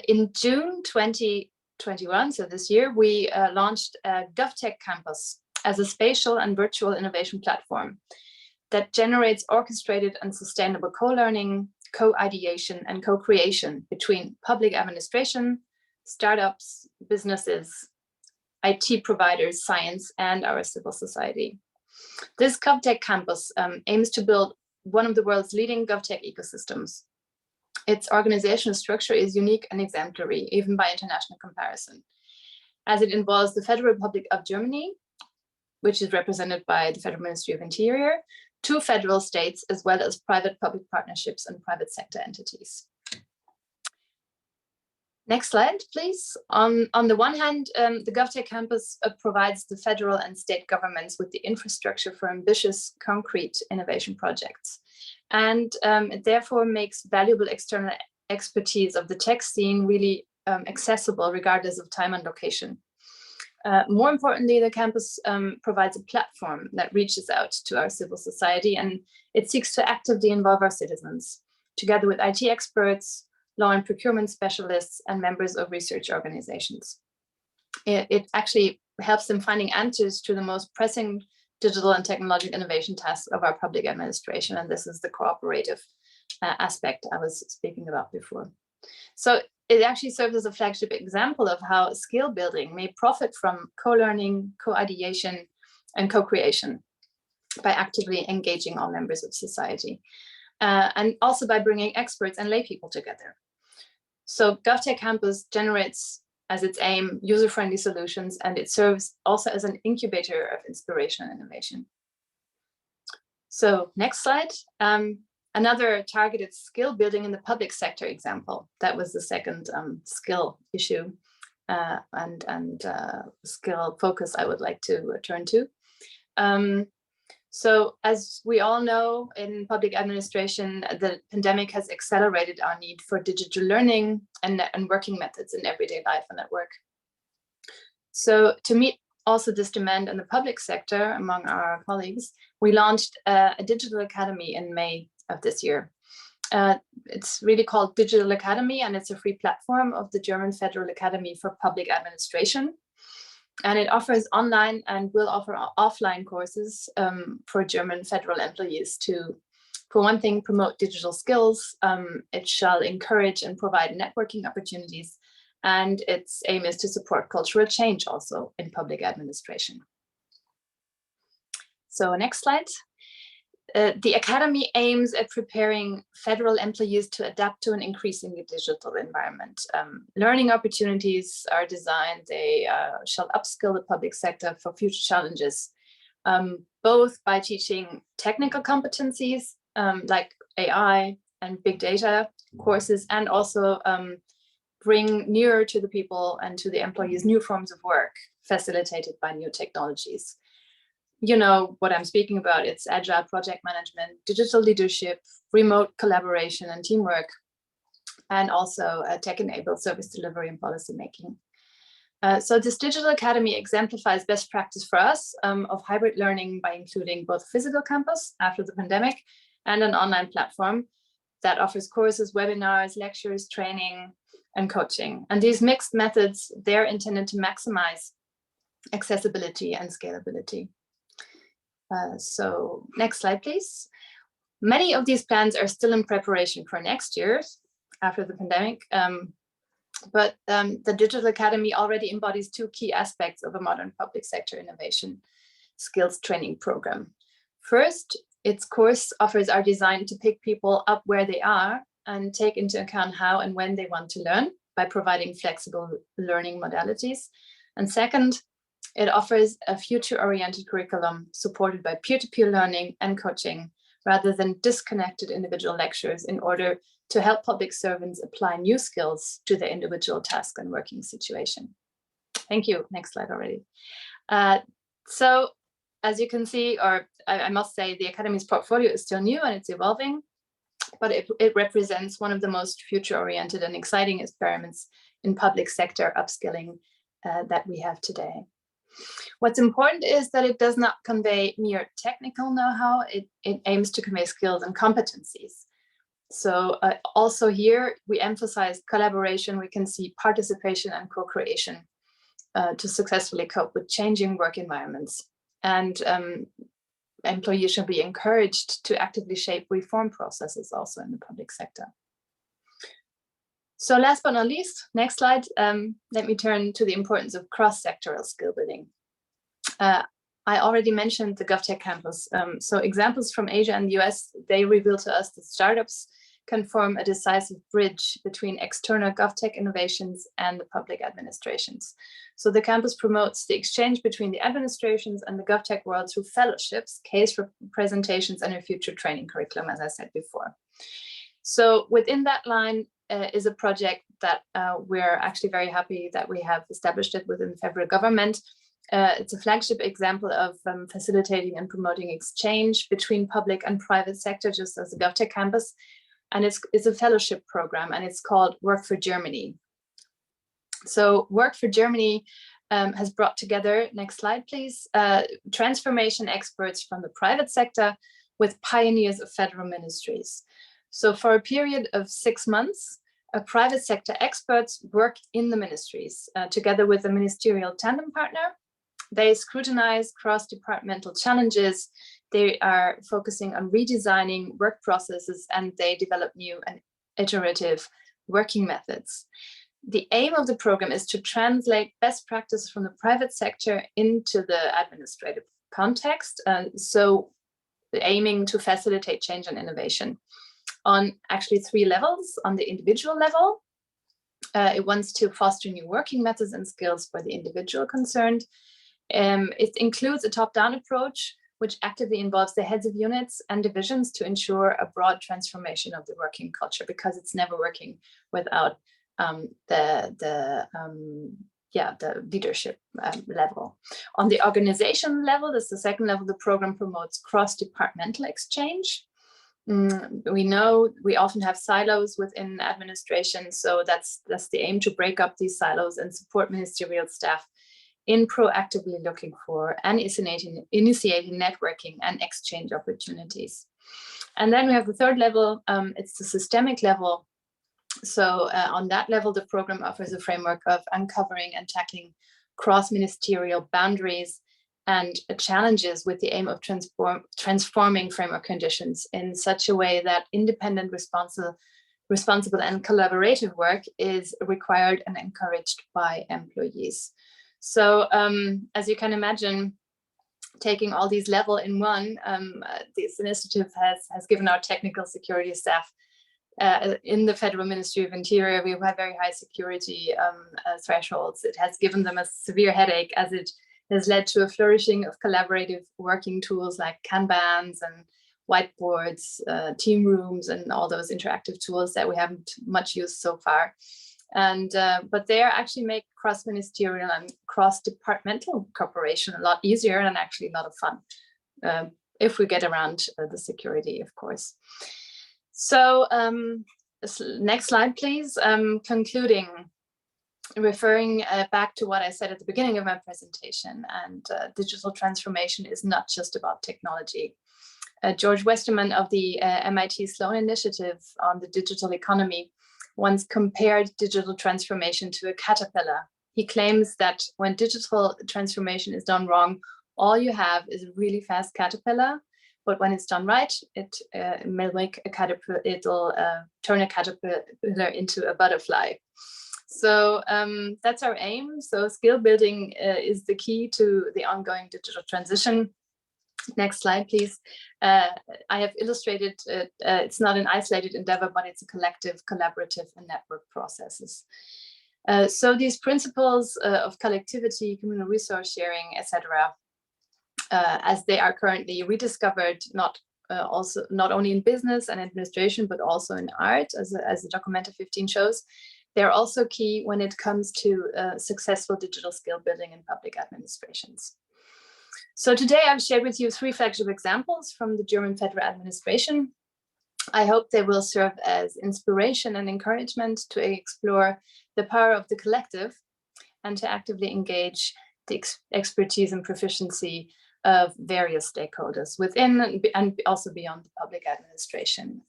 In June 2021, so this year, we launched GovTech Campus as a spatial and virtual innovation platform that generates orchestrated and sustainable co-learning, co-ideation, and co-creation between public administration, startups, businesses, IT providers, science, and our civil society. This GovTech Campus aims to build one of the world's leading GovTech ecosystems. Its organizational structure is unique and exemplary, even by international comparison, as it involves the Federal Republic of Germany, which is represented by the Federal Ministry of Interior, 2 federal states, as well as private-public partnerships and private sector entities. Next slide, please. On the one hand, the GovTech Campus provides the federal and state governments with the infrastructure for ambitious, concrete innovation projects. And it therefore makes valuable external expertise of the tech scene really accessible regardless of time and location. More importantly, the campus provides a platform that reaches out to our civil society, and it seeks to actively involve our citizens, together with IT experts, law and procurement specialists, and members of research organizations. It actually helps them finding answers to the most pressing digital and technological innovation tasks of our public administration, and this is the cooperative aspect I was speaking about before. So it actually serves as a flagship example of how skill building may profit from co-learning, co-ideation, and co-creation by actively engaging all members of society, and also by bringing experts and lay people together. So GovTech Campus generates as its aim user-friendly solutions, and it serves also as an incubator of inspiration and innovation. So next slide. Another targeted skill building in the public sector example. That was the second skill issue and skill focus I would like to turn to. So as we all know, in public administration, the pandemic has accelerated our need for digital learning and working methods in everyday life and at work. So to meet also this demand in the public sector among our colleagues, we launched a digital academy in May of this year. It's really called Digital Academy, and it's a free platform of the German Federal Academy for Public Administration. And it offers online and will offer offline courses for German federal employees to, for one thing, promote digital skills. It shall encourage and provide networking opportunities. And its aim is to support cultural change also in public administration. So next slide. The Academy aims at preparing federal employees to adapt to an increasingly digital environment. Learning opportunities are designed, they shall upskill the public sector for future challenges, both by teaching technical competencies like AI and big data courses, and also bring nearer to the people and to the employees new forms of work facilitated by new technologies. You know what I'm speaking about. It's agile project management, digital leadership, remote collaboration and teamwork, and also tech-enabled service delivery and policy making. So this digital academy exemplifies best practice for us of hybrid learning by including both physical campus after the pandemic and an online platform that offers courses, webinars, lectures, training, and coaching. And these mixed methods, they're intended to maximize accessibility and scalability. So next slide, please. Many of these plans are still in preparation for next year after the pandemic, but the Digital Academy already embodies two key aspects of a modern public sector innovation skills training program. First, its course offers are designed to pick people up where they are and take into account how and when they want to learn by providing flexible learning modalities. And second, it offers a future-oriented curriculum supported by peer-to-peer learning and coaching, rather than disconnected individual lectures, in order to help public servants apply new skills to their individual task and working situation. Thank you. Next slide already. So as you can see, or I must say, the Academy's portfolio is still new and it's evolving, but it represents one of the most future-oriented and exciting experiments in public sector upskilling that we have today. What's important is that it does not convey mere technical know-how, it aims to convey skills and competencies. So also here, we emphasize collaboration, we can see participation and co-creation to successfully cope with changing work environments. And employees should be encouraged to actively shape reform processes also in the public sector. So last but not least, next slide, let me turn to the importance of cross-sectoral skill building. I already mentioned the GovTech campus. So examples from Asia and the US, they reveal to us that startups can form a decisive bridge between external GovTech innovations and the public administrations. So the campus promotes the exchange between the administrations and the GovTech world through fellowships, case presentations, and a future training curriculum, as I said before. So within that line is a project that we're actually very happy that we have established it within the federal government. It's a flagship example of facilitating and promoting exchange between public and private sector, just as a GovTech campus. And it's a fellowship program, and it's called Work for Germany. So Work for Germany has brought together, next slide please, transformation experts from the private sector with pioneers of federal ministries. So for a period of 6 months, private sector experts work in the ministries together with a ministerial tandem partner. They scrutinize cross-departmental challenges. They are focusing on redesigning work processes, and they develop new and iterative working methods. The aim of the program is to translate best practice from the private sector into the administrative context. So aiming to facilitate change and innovation on actually 3 levels: on the individual level, It wants to foster new working methods and skills for the individual concerned. It includes a top-down approach, which actively involves the heads of units and divisions to ensure a broad transformation of the working culture, because it's never working without the leadership level. On the organization level, that's the second level, the program promotes cross-departmental exchange. We know we often have silos within administration, so that's the aim, to break up these silos and support ministerial staff in proactively looking for and initiating networking and exchange opportunities. And then we have the third level, it's the systemic level. So on that level, the program offers a framework of uncovering and tackling cross-ministerial boundaries and challenges with the aim of transforming framework conditions in such a way that independent, responsible and collaborative work is required and encouraged by employees. So as you can imagine, taking all these levels in one, this initiative has given our technical security staff in the Federal Ministry of Interior, we have very high security thresholds. It has given them a severe headache, as it has led to a flourishing of collaborative working tools like Kanbans and whiteboards, team rooms, and all those interactive tools that we haven't much used so far. And but they actually make cross-ministerial and cross-departmental cooperation a lot easier and actually a lot of fun, if we get around the security, of course. So next slide, please. Concluding, referring back to what I said at the beginning of my presentation, and digital transformation is not just about technology. George Westerman of the MIT Sloan Initiative on the Digital Economy once compared digital transformation to a caterpillar. He claims that when digital transformation is done wrong, all you have is a really fast caterpillar. But when it's done right, it will make a caterpillar. It'll turn a caterpillar into a butterfly. So that's our aim. So skill building is the key to the ongoing digital transition. Next slide, please. I have illustrated, it's not an isolated endeavor, but it's a collective, collaborative, and network processes. So these principles of collectivity, communal resource sharing, etc., as they are currently rediscovered, not only in business and administration, but also in art, as the Documenta 15 shows, they're also key when it comes to successful digital skill building in public administrations. So today I've shared with you 3 flagship examples from the German federal administration. I hope they will serve as inspiration and encouragement to explore the power of the collective and to actively engage the expertise and proficiency of various stakeholders within and also beyond the public administration.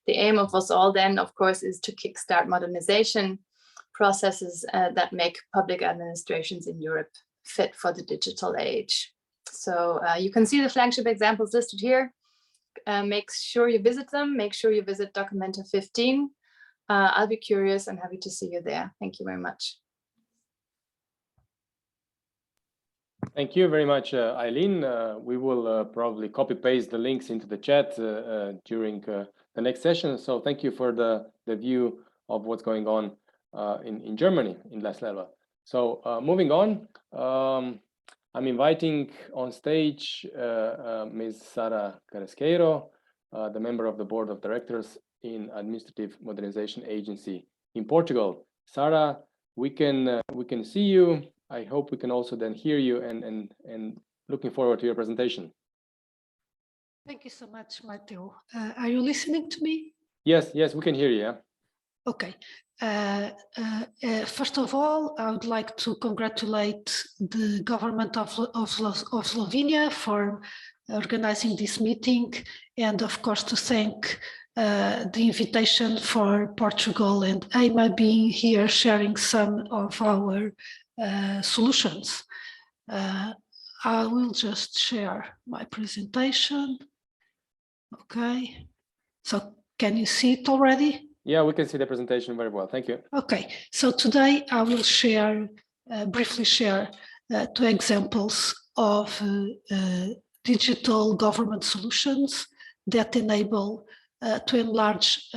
The aim of us all then, of course, is to kickstart modernization processes that make public administrations in Europe fit for the digital age. So you can see the flagship examples listed here. Make sure you visit them. Make sure you visit Documenta 15. I'll be curious and happy to see you there. Thank you very much. Thank you very much, Eileen. We will probably copy paste the links into the chat during the next session. So thank you for the view of what's going on in Germany in last level. So moving on, I'm inviting on stage Ms. Sara Carrasqueiro, the member of the Board of Directors in Administrative Modernization Agency in Portugal. Sara, we can see you. I hope we can also then hear you, and looking forward to your presentation. Thank you so much, Matteo. Are you listening to me? Yes, we can hear you. Yeah. Okay. First of all, I would like to congratulate the government of Slovenia for organizing this meeting, and of course to thank the invitation for Portugal and EIMA being here sharing some of our solutions. I will just share my presentation. Okay, so can you see it already? Yeah, we can see the presentation very well. Thank you. Okay, so today I will share, briefly share 2 examples of digital government solutions that enable to enlarge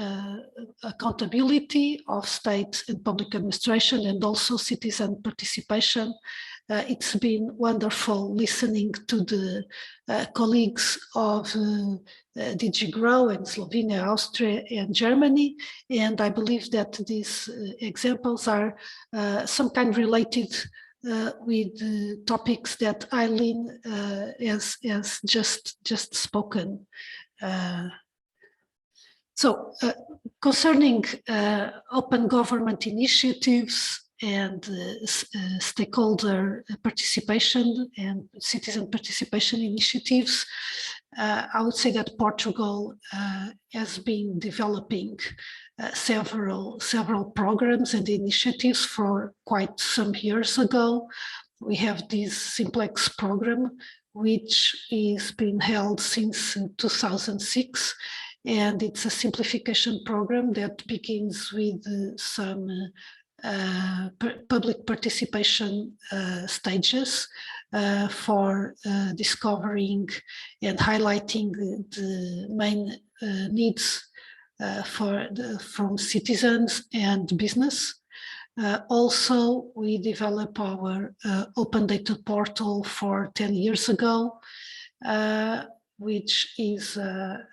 accountability of state and public administration and also citizen participation. It's been wonderful listening to the colleagues of DG GROW in Slovenia, Austria, and Germany. And I believe that these examples are some kind related with the topics that Eileen has just spoken. So concerning open government initiatives and stakeholder participation and citizen participation initiatives, I would say that Portugal has been developing several programs and initiatives for quite some years ago. We have this Simplex program, which is being held since 2006. And it's a simplification program that begins with some public participation stages for discovering and highlighting the main needs from citizens and business. Also, we developed our open data portal 10 years ago, which is an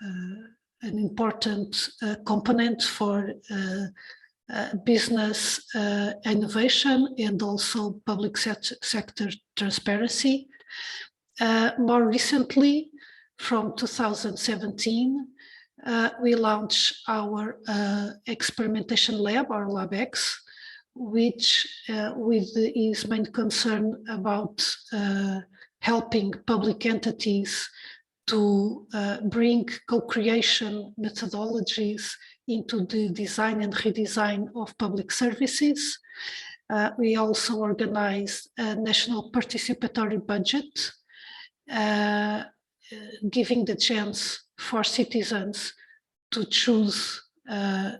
important component for business innovation and also public sector transparency. More recently, from 2017, we launched our experimentation lab, our LabX, which with its main concern about helping public entities to bring co-creation methodologies into the design and redesign of public services. We also organized a national participatory budget, giving the chance for citizens to choose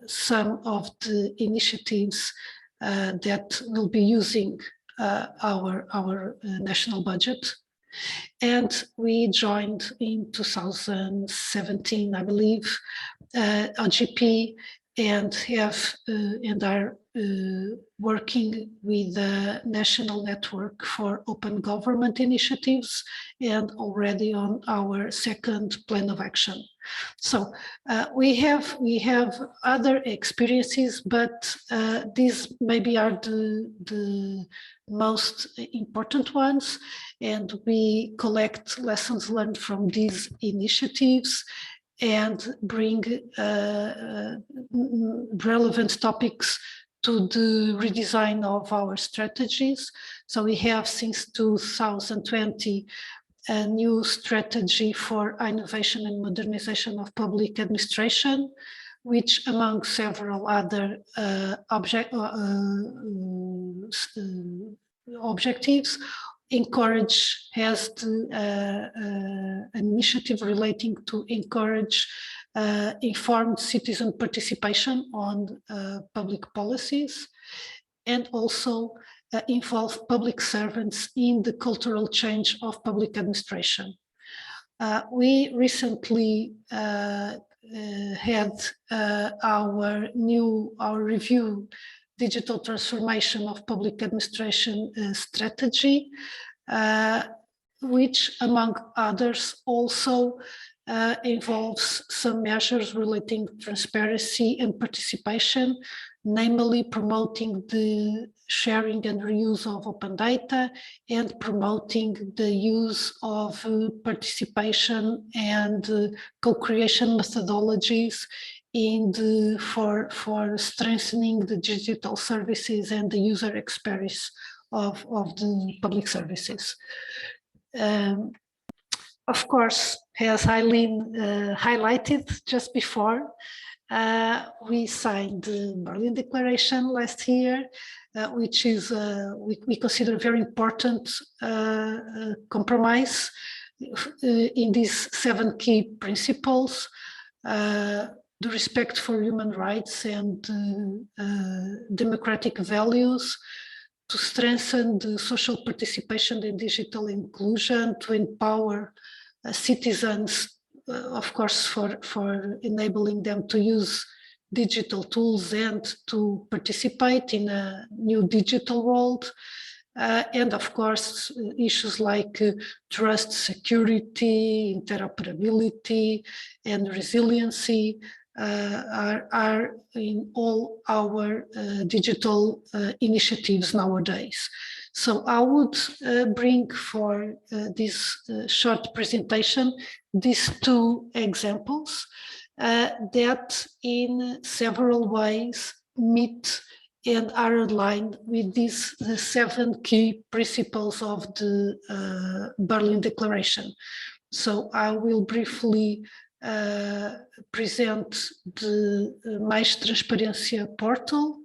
some of the initiatives that will be using our national budget. And we joined in 2017, I believe, OGP, and are working with the National Network for Open Government Initiatives and already on our second plan of action. So we have other experiences, but these maybe are the most important ones, and we collect lessons learned from these initiatives and bring relevant topics to the redesign of our strategies. So we have since 2020 a new strategy for innovation and modernization of public administration, which among several other objectives has an initiative relating to encourage informed citizen participation on public policies, and also involve public servants in the cultural change of public administration. We recently had our review digital transformation of public administration strategy, which among others also involves some measures relating to transparency and participation, namely promoting the sharing and reuse of open data and promoting the use of participation and co-creation methodologies for strengthening the digital services and the user experience of the public services. Of course, as Eileen highlighted just before, we signed the Berlin Declaration last year, which is we consider a very important compromise in these 7 key principles: the respect for human rights and democratic values, to strengthen the social participation and digital inclusion, to empower citizens, of course, for enabling them to use digital tools and to participate in a new digital world. And of course, issues like trust, security, interoperability, and resiliency are in all our digital initiatives nowadays. So I would bring for this short presentation these two examples that in several ways meet and are aligned with these the 7 key principles of the Berlin Declaration. So I will briefly present the Mais Transparência portal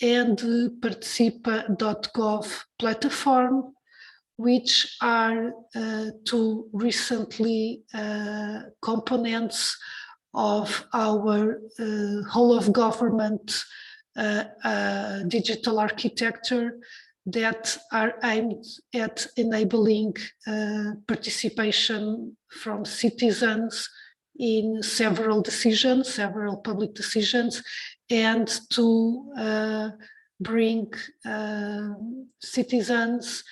and the participa.gov platform, which are two recently components of our whole of government digital architecture that are aimed at enabling participation from citizens in several decisions, several public decisions, and to bring citizens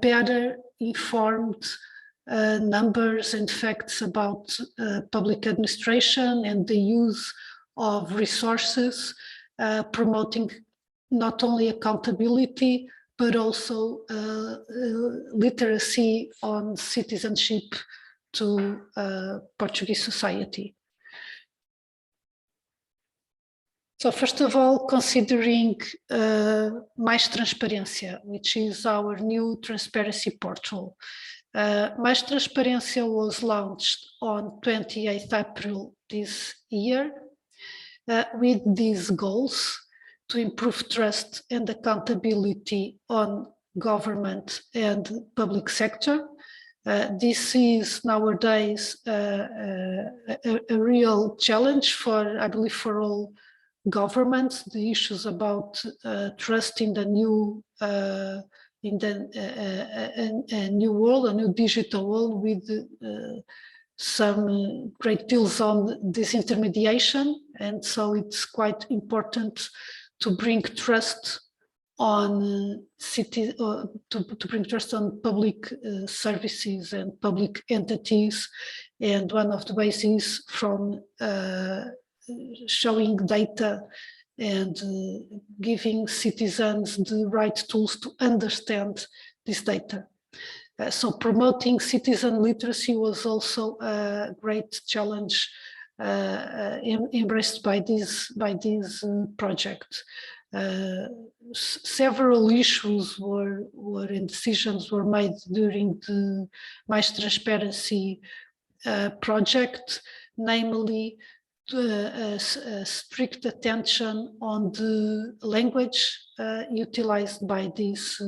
better informed numbers and facts about public administration and the use of resources, promoting not only accountability, but also literacy on citizenship to Portuguese society. So first of all, considering Mais Transparência, which is our new transparency portal. Mais Transparência was launched on 28th April this year with these goals to improve trust and accountability on government and public sector. This is nowadays a real challenge for, I believe, for all governments. The issues about trust in the new new world, a new digital world with some great deals on disintermediation, and so it's quite important to bring trust on to bring trust on public services and public entities, and one of the ways is from showing data and giving citizens the right tools to understand this data. So promoting citizen literacy was also a great challenge embraced by this project. Several issues and decisions were made during the Mais Transparency project, namely strict attention on the language utilized by this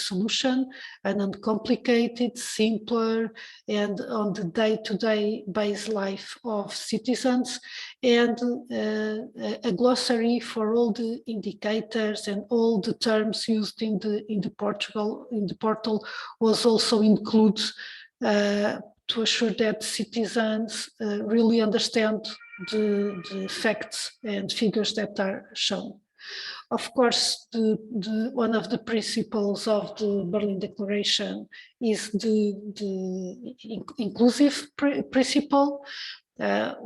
solution, and uncomplicated, simpler, and on the day-to-day base life of citizens, and a glossary for all the indicators and all the terms used in the portal was also included to assure that citizens really understand the facts and figures that are shown. Of course, one of the principles of the Berlin Declaration is the inclusive principle.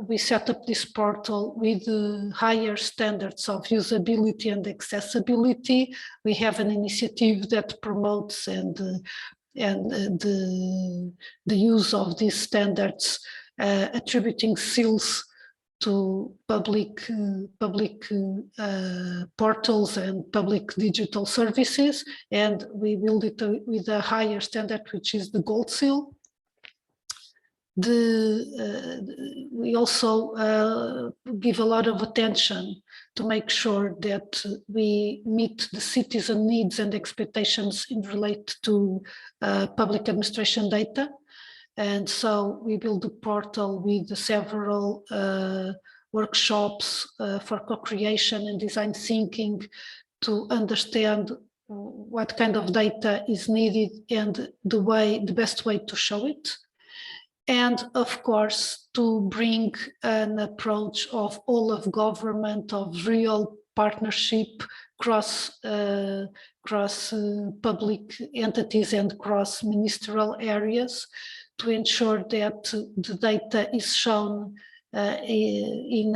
We set up this portal with higher standards of usability and accessibility. We have an initiative that promotes and the use of these standards, attributing seals to public portals and public digital services, and we build it with a higher standard, which is the gold seal. We also give a lot of attention to make sure that we meet the citizen needs and expectations in relate to public administration data. And so we build a portal with several workshops for co-creation and design thinking to understand what kind of data is needed and the best way to show it. and of course to bring an approach of all of government, of real partnership cross public entities and cross ministerial areas, to ensure that the data is shown in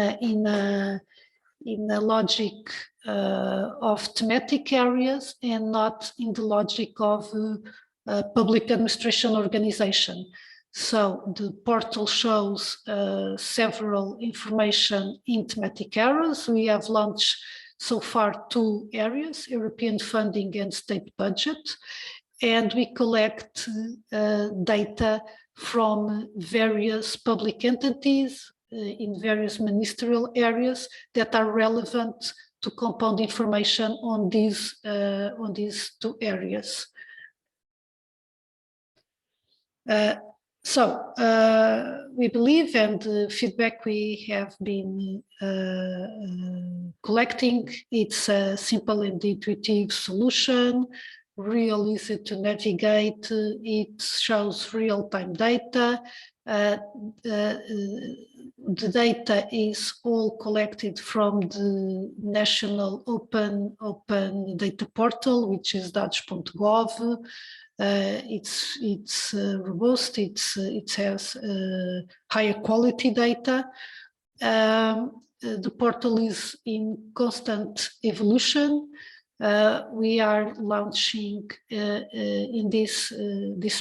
a logic of thematic areas and not in the logic of public administration organization. So the portal shows several information in thematic areas. We have launched so far 2 areas, European funding and state budget, and we collect data from various public entities in various ministerial areas that are relevant to compound information on these 2 areas. So we believe, and the feedback we have been collecting, it's a simple and intuitive solution, real easy to navigate, it shows real-time data. The data is all collected from the national open data portal, which is dados.gov. It's robust, it has higher quality data. The portal is in constant evolution. We are launching in this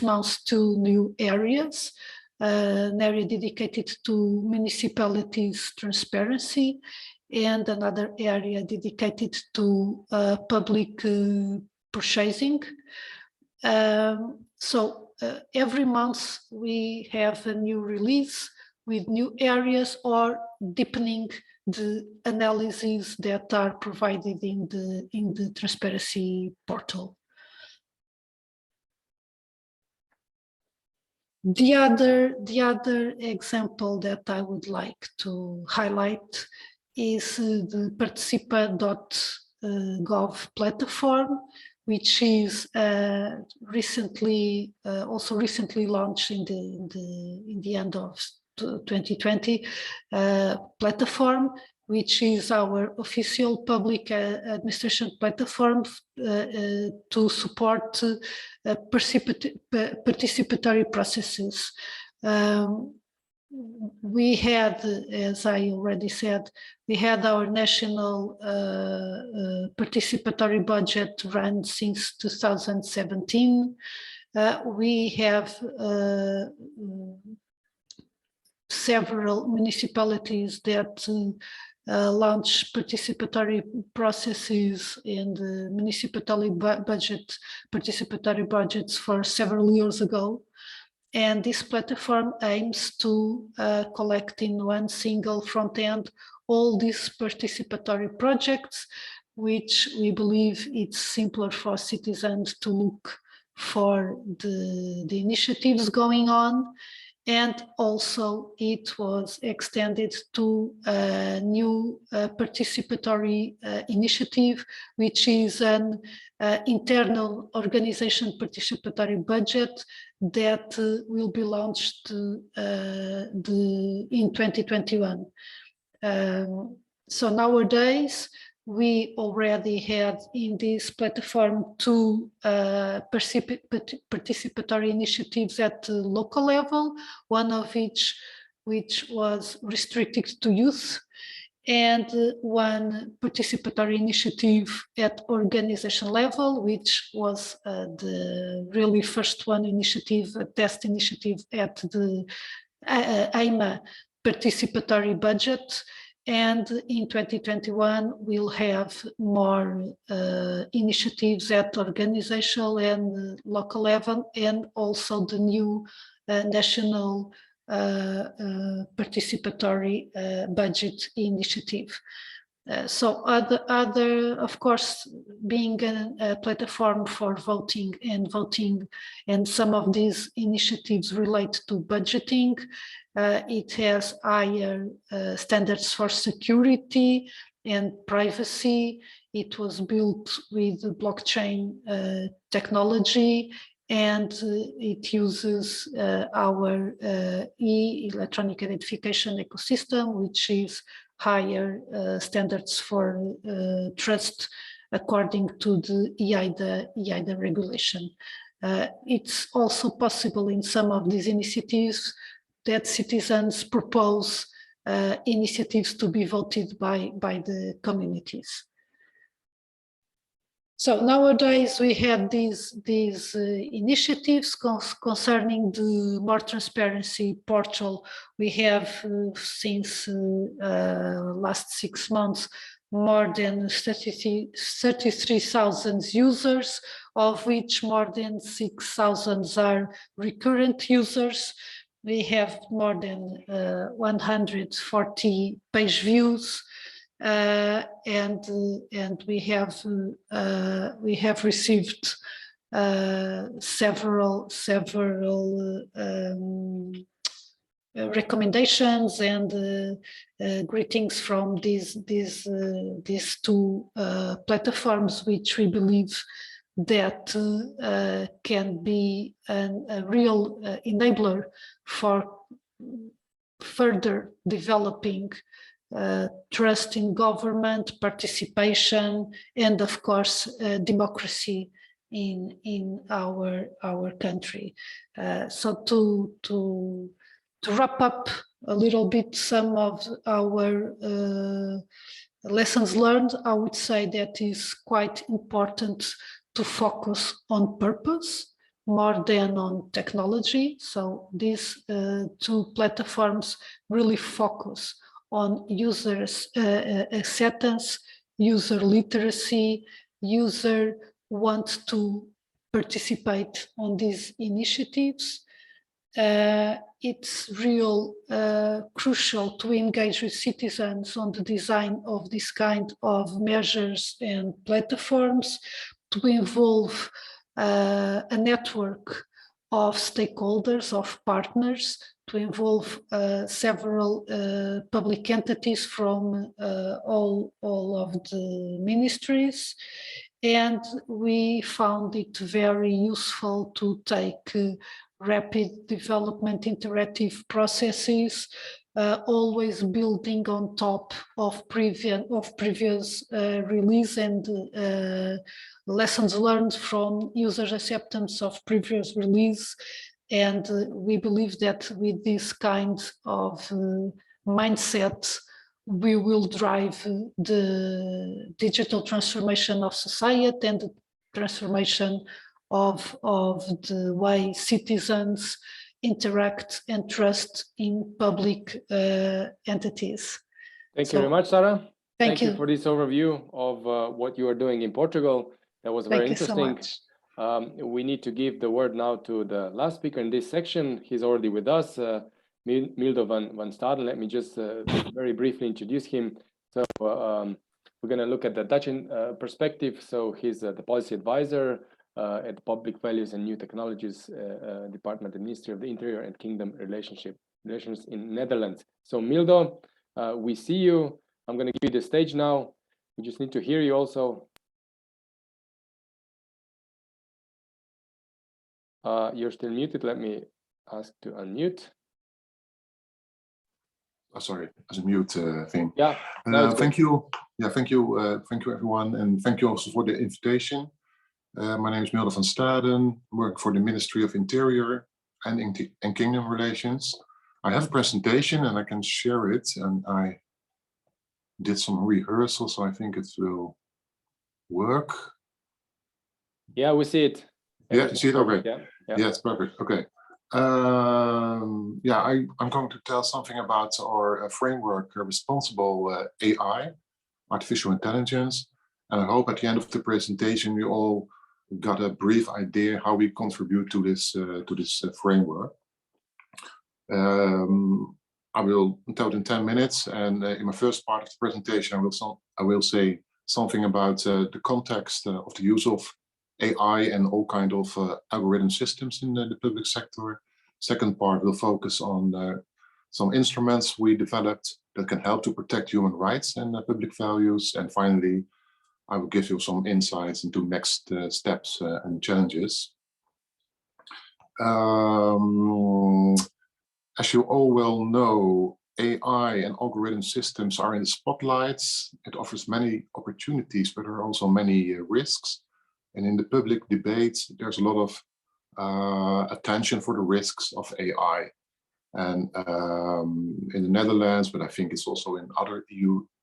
month 2 new areas. An area dedicated to municipalities transparency and another area dedicated to public purchasing. So every month we have a new release with new areas or deepening the analyses that are provided in the transparency portal. The other example that I would like to highlight is the participa.gov platform, which is recently launched in the end of 2020 platform, which is our official public administration platform to support participatory processes. We had, as I already said, we had our national participatory budget run since 2017. We have several municipalities that launch participatory processes and participatory budgets for several years ago. And this platform aims to collect in one single front end all these participatory projects, which we believe it's simpler for citizens to look for the initiatives going on. And also it was extended to a new participatory initiative, which is an internal organization participatory budget that will be launched in 2021. So nowadays, we already had in this platform 2 participatory initiatives at the local level, one of which was restricted to youth, and one participatory initiative at organization level, which was the really first one initiative, a test initiative at the AIMA participatory budget. And in 2021, we'll have more initiatives at organizational and local level, and also the new national participatory budget initiative. So other, of course, being a platform for voting, and some of these initiatives relate to budgeting. It has higher standards for security and privacy. It was built with blockchain technology, and it uses our electronic identification ecosystem, which is higher standards for trust according to the EIDA regulation. It's also possible in some of these initiatives that citizens propose initiatives to be voted by the communities. So nowadays we have these initiatives concerning the more transparency portal. We have since last 6 months more than 33,000 users, of which more than 6,000 are recurrent users. We have more than 140 page views. And we have received several recommendations and greetings from these two platforms, which we believe that can be a real enabler for further developing trust in government, participation, and of course democracy in our country. So to wrap up a little bit some of our lessons learned, I would say that is quite important to focus on purpose more than on technology. So these two platforms really focus on users' acceptance, user literacy, user want to participate on these initiatives. It's real crucial to engage with citizens on the design of this kind of measures and platforms, to involve a network of stakeholders, of partners, to involve several public entities from all of the ministries. And we found it very useful to take rapid development interactive processes, always building on top of previous release and lessons learned from users' acceptance of previous release. And we believe that with this kind of mindset, we will drive the digital transformation of society and the transformation of the way citizens interact and trust in public entities. Thank you very much, Sarah. Thank you for this overview of what you are doing in Portugal. That was very interesting. Thank you so much. We need to give the word now to the last speaker in this section. He's already with us, Mildo van Staden. Let me just very briefly introduce him. So we're going to look at the Dutch perspective. So he's the policy advisor at the Public Values and New Technologies Department, the Ministry of the Interior and Kingdom Relations in Netherlands. So Mildo, we see you. I'm going to give you the stage now. We just need to hear you also. You're still muted. Let me ask to unmute. Oh, sorry, as a mute thing. Yeah. Thank you. Yeah, thank you everyone, and thank you also for the invitation. My name is Mildo van Staden. I work for the Ministry of Interior and Kingdom Relations. I have a presentation and I can share it, and I did some rehearsal, so I think it will work. Yeah, we see it. Yeah, you see it? Okay. Yeah. Yes, perfect. Okay. Yeah, I'm going to tell something about our framework, responsible AI, artificial intelligence. And I hope at the end of the presentation, you all got a brief idea how we contribute to this framework. I will tell it in 10 minutes. And in my first part of the presentation, I will say something about the context of the use of AI and all kind of algorithm systems in the public sector. Second part will focus on some instruments we developed that can help to protect human rights and public values. And finally, I will give you some insights into next steps and challenges. As you all well know, AI and algorithm systems are in the spotlights. It offers many opportunities, but there are also many risks. And in the public debate, there's a lot of attention for the risks of AI. And in the Netherlands, but I think it's also in other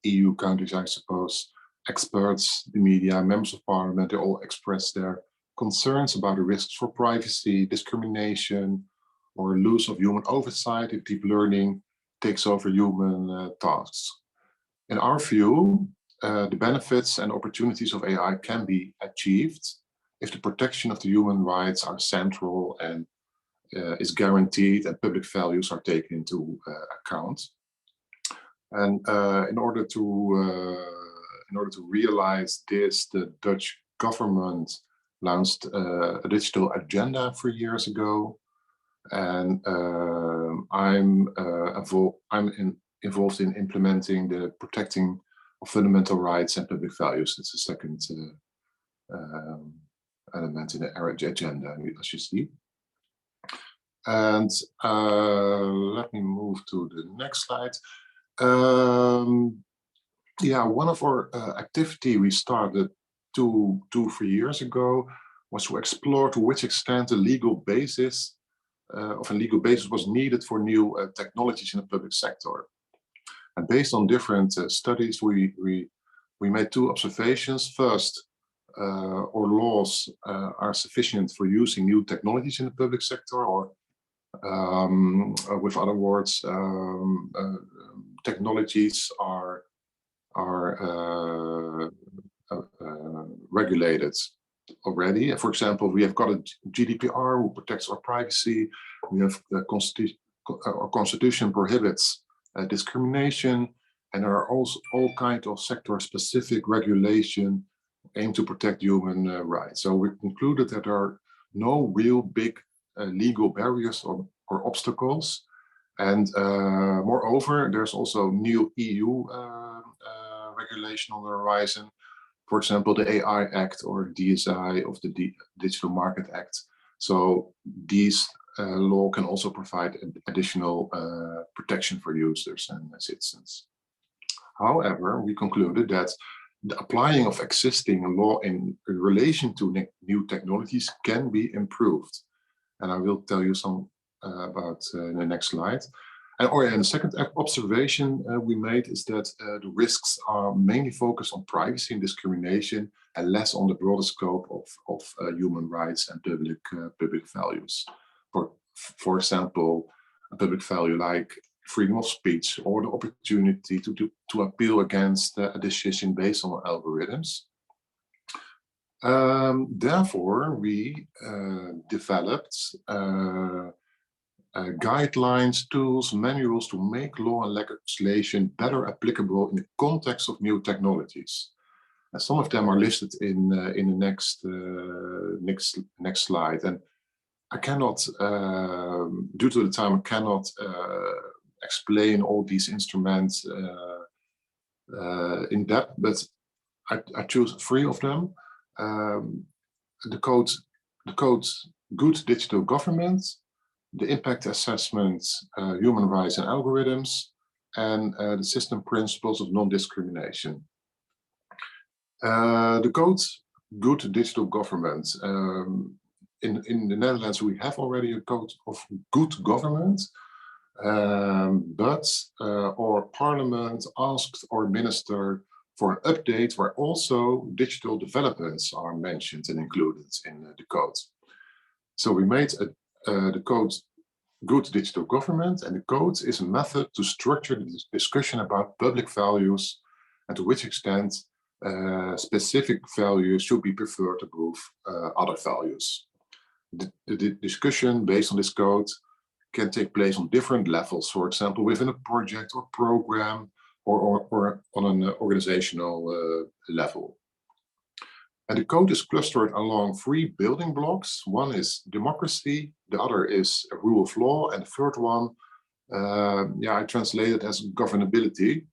EU countries, I suppose, experts, the media, members of parliament, they all express their concerns about the risks for privacy, discrimination, or loss of human oversight if deep learning takes over human tasks. In our view, the benefits and opportunities of AI can be achieved if the protection of the human rights are central and is guaranteed and public values are taken into account. And in order to realize this, the Dutch government launched a digital agenda 3 years ago, and I'm involved in implementing the protecting of fundamental rights and public values. It's the second element in the agenda, as you see. And let me move to the next slide. Yeah, one of our activity we started 3 years ago was to explore to which extent a legal basis was needed for new technologies in the public sector. And based on different studies, we made 2 observations. First, our laws are sufficient for using new technologies in the public sector, or with other words, technologies are regulated already. For example, we have got a GDPR who protects our privacy. We have the our constitution prohibits discrimination, and there are also all kinds of sector-specific regulation aimed to protect human rights. So we concluded that there are no real big legal barriers or obstacles, and moreover, there's also new EU regulation on the horizon. For example, the AI Act or DSI of the Digital Market Act. So these law can also provide additional protection for users and citizens. However, we concluded that the applying of existing law in relation to new technologies can be improved. And I will tell you some about in the next slide. And the second observation we made is that the risks are mainly focused on privacy and discrimination and less on the broader scope of human rights and public values. For example, a public value like freedom of speech or the opportunity to appeal against a decision based on algorithms. Therefore, we developed guidelines, tools, manuals to make law and legislation better applicable in the context of new technologies. And some of them are listed in the next slide. And I cannot, due to the time, I cannot explain all these instruments in depth, but I choose 3 of them. The code Good Digital Government, the Impact Assessment, Human Rights and Algorithms, and the System Principles of Non-Discrimination. The code Good Digital Government. In the Netherlands, we have already a code of good government, but our parliament asked our minister for an update where also digital developments are mentioned and included in the code. So we made the code Good Digital Government, and the code is a method to structure the discussion about public values and to which extent specific values should be preferred above other values. The discussion based on this code can take place on different levels, for example, within a project or program or on an organizational level. And the code is clustered along 3 building blocks. One is democracy, the other is a rule of law, and the third one, I translate it as governability.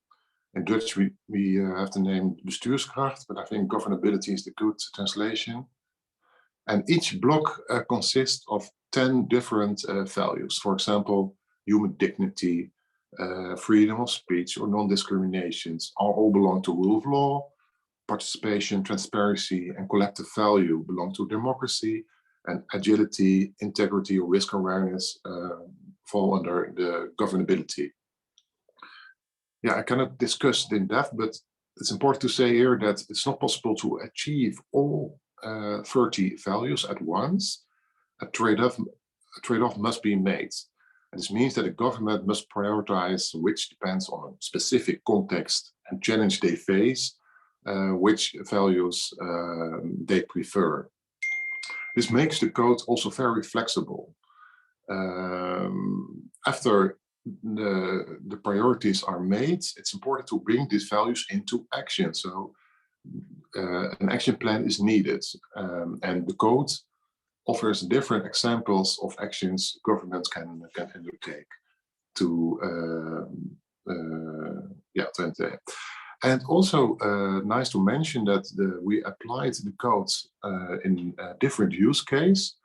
In Dutch, we have the name bestuurskracht, but I think governability is the good translation. And each block consists of 10 different values. For example, human dignity, freedom of speech, or non-discriminations all belong to rule of law. Participation, transparency, and collective value belong to democracy, and agility, integrity, or risk awareness fall under the governability. Yeah, I cannot discuss it in depth, but it's important to say here that it's not possible to achieve all 30 values at once. A trade-off must be made. And this means that a government must prioritize, which depends on a specific context and challenge they face, which values they prefer. This makes the code also very flexible. After the priorities are made, it's important to bring these values into action. So an action plan is needed, and the code offers different examples of actions governments can undertake to and also nice to mention that we applied the codes in different use case,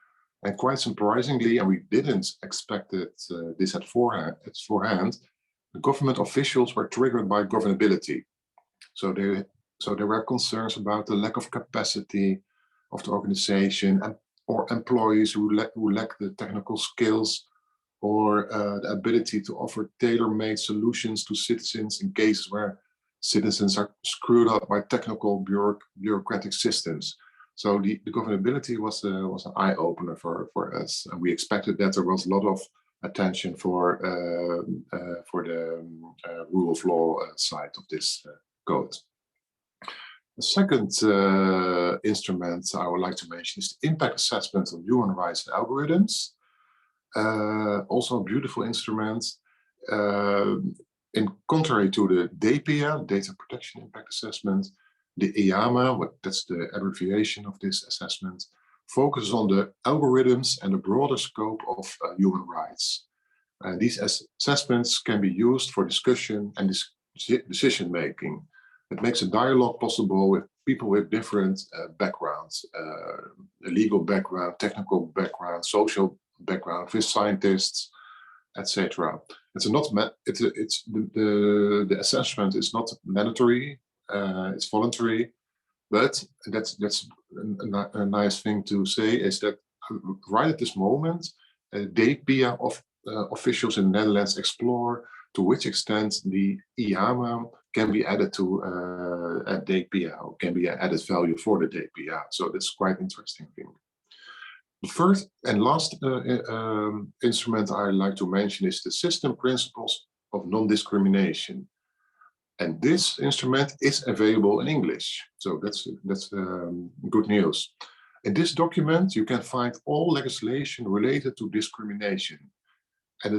and quite surprisingly, and we didn't expect this at forehand, the government officials were triggered by governability. So there were concerns about the lack of capacity of the organization or employees who lack the technical skills or the ability to offer tailor-made solutions to citizens in cases where citizens are screwed up by technical bureaucratic systems. So the governability was an eye-opener for us, and we expected that there was a lot of attention for the rule of law side of this code. The second instrument I would like to mention is the impact assessment of human rights and algorithms. Also a beautiful instrument. In contrary to the DPA, Data Protection Impact Assessment, the IAMA, that's the abbreviation of this assessment, focuses on the algorithms and the broader scope of human rights. These assessments can be used for discussion and decision making. It makes a dialogue possible with people with different backgrounds, legal background, technical background, social background, with scientists, etc. The assessment is not mandatory; it's voluntary. But that's a nice thing to say is that right at this moment, DPA officials in the Netherlands explore to which extent the IAMA can be added to a DPA, or can be added value for the DPA. So that's quite interesting thing. The first and last instrument I like to mention is the System Principles of Non-Discrimination. And this instrument is available in English. So that's good news. In this document, you can find all legislation related to discrimination. And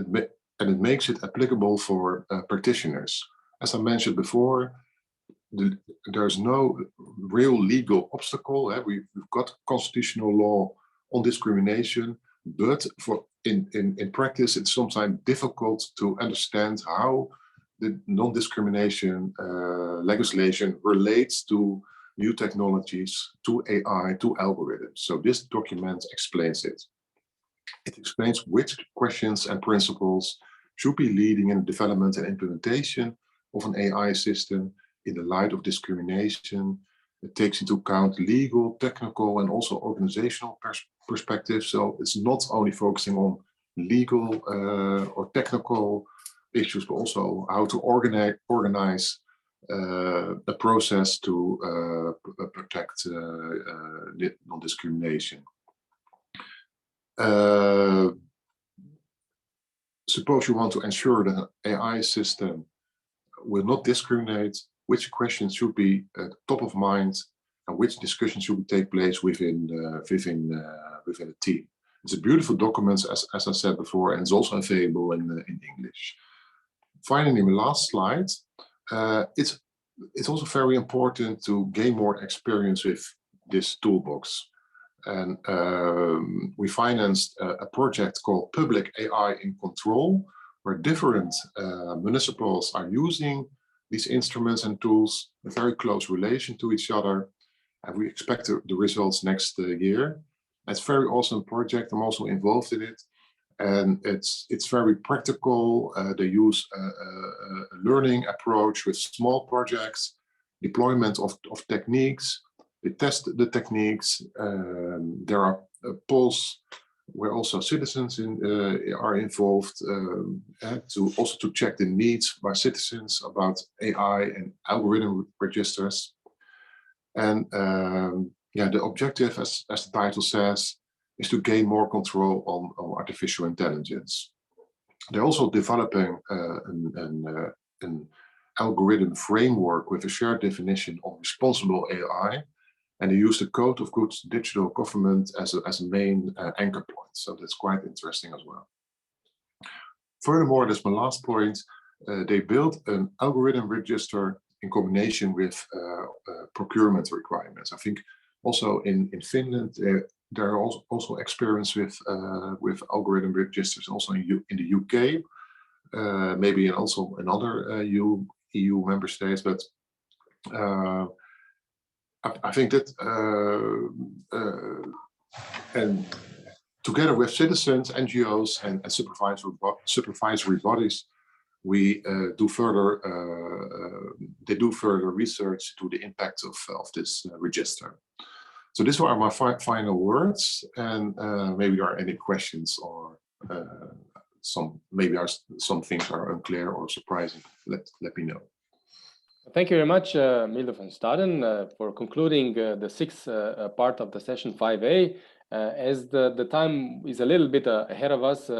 it makes it applicable for practitioners. As I mentioned before, there's no real legal obstacle. We've got constitutional law on discrimination, but in practice, it's sometimes difficult to understand how the non-discrimination legislation relates to new technologies, to AI, to algorithms. So this document explains it. It explains which questions and principles should be leading in the development and implementation of an AI system in the light of discrimination. It takes into account legal, technical, and also organizational perspectives. So it's not only focusing on legal or technical issues, but also how to organize a process to protect non-discrimination. Suppose you want to ensure that an AI system will not discriminate, which questions should be top of mind and which discussions should take place within a team. It's a beautiful document, as I said before, and it's also available in English. Finally, my last slide. It's also very important to gain more experience with this toolbox. And we financed a project called Public AI in Control, where different municipals are using these instruments and tools in very close relation to each other. And we expect the results next year. It's a very awesome project. I'm also involved in it. And it's very practical. They use a learning approach with small projects, deployment of techniques. They test the techniques. There are polls where also citizens are involved to check the needs by citizens about AI and algorithm registers. And yeah, the objective, as the title says, is to gain more control on artificial intelligence. They're also developing an algorithm framework with a shared definition of responsible AI, and they use the Code of Good Digital Government as a main anchor point. So that's quite interesting as well. Furthermore, that's my last point, they built an algorithm register in combination with procurement requirements. I think also in Finland, there are also experience with algorithm registers also in the UK, maybe also in other EU member states, but I think that and together with citizens, NGOs, and supervisory bodies, we do further research to the impact of this register. So these were my final words, and maybe there are any questions or maybe some things are unclear or surprising. Let me know. Thank you very much, Milde van Staden, for concluding the sixth part of the session 5A. As the time is a little bit ahead of us,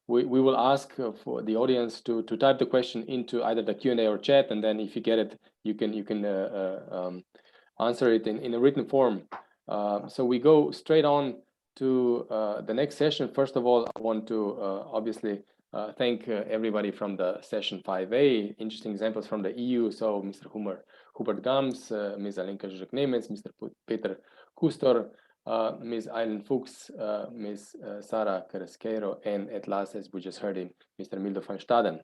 we will ask for the audience to type the question into either the Q&A or chat, and then if you get it, you can answer it in a written form. So we go straight on to the next session. First of all, I want to obviously thank everybody from the session 5A, interesting examples from the EU. So Mr. Hubert Gams, Ms. Alenka Zizek-Nemec, Mr. Peter Kustor, Ms. Eileen Fuchs, Ms. Sara Carrasqueiro, and at last, as we just heard him, Mr. Milde van Staden.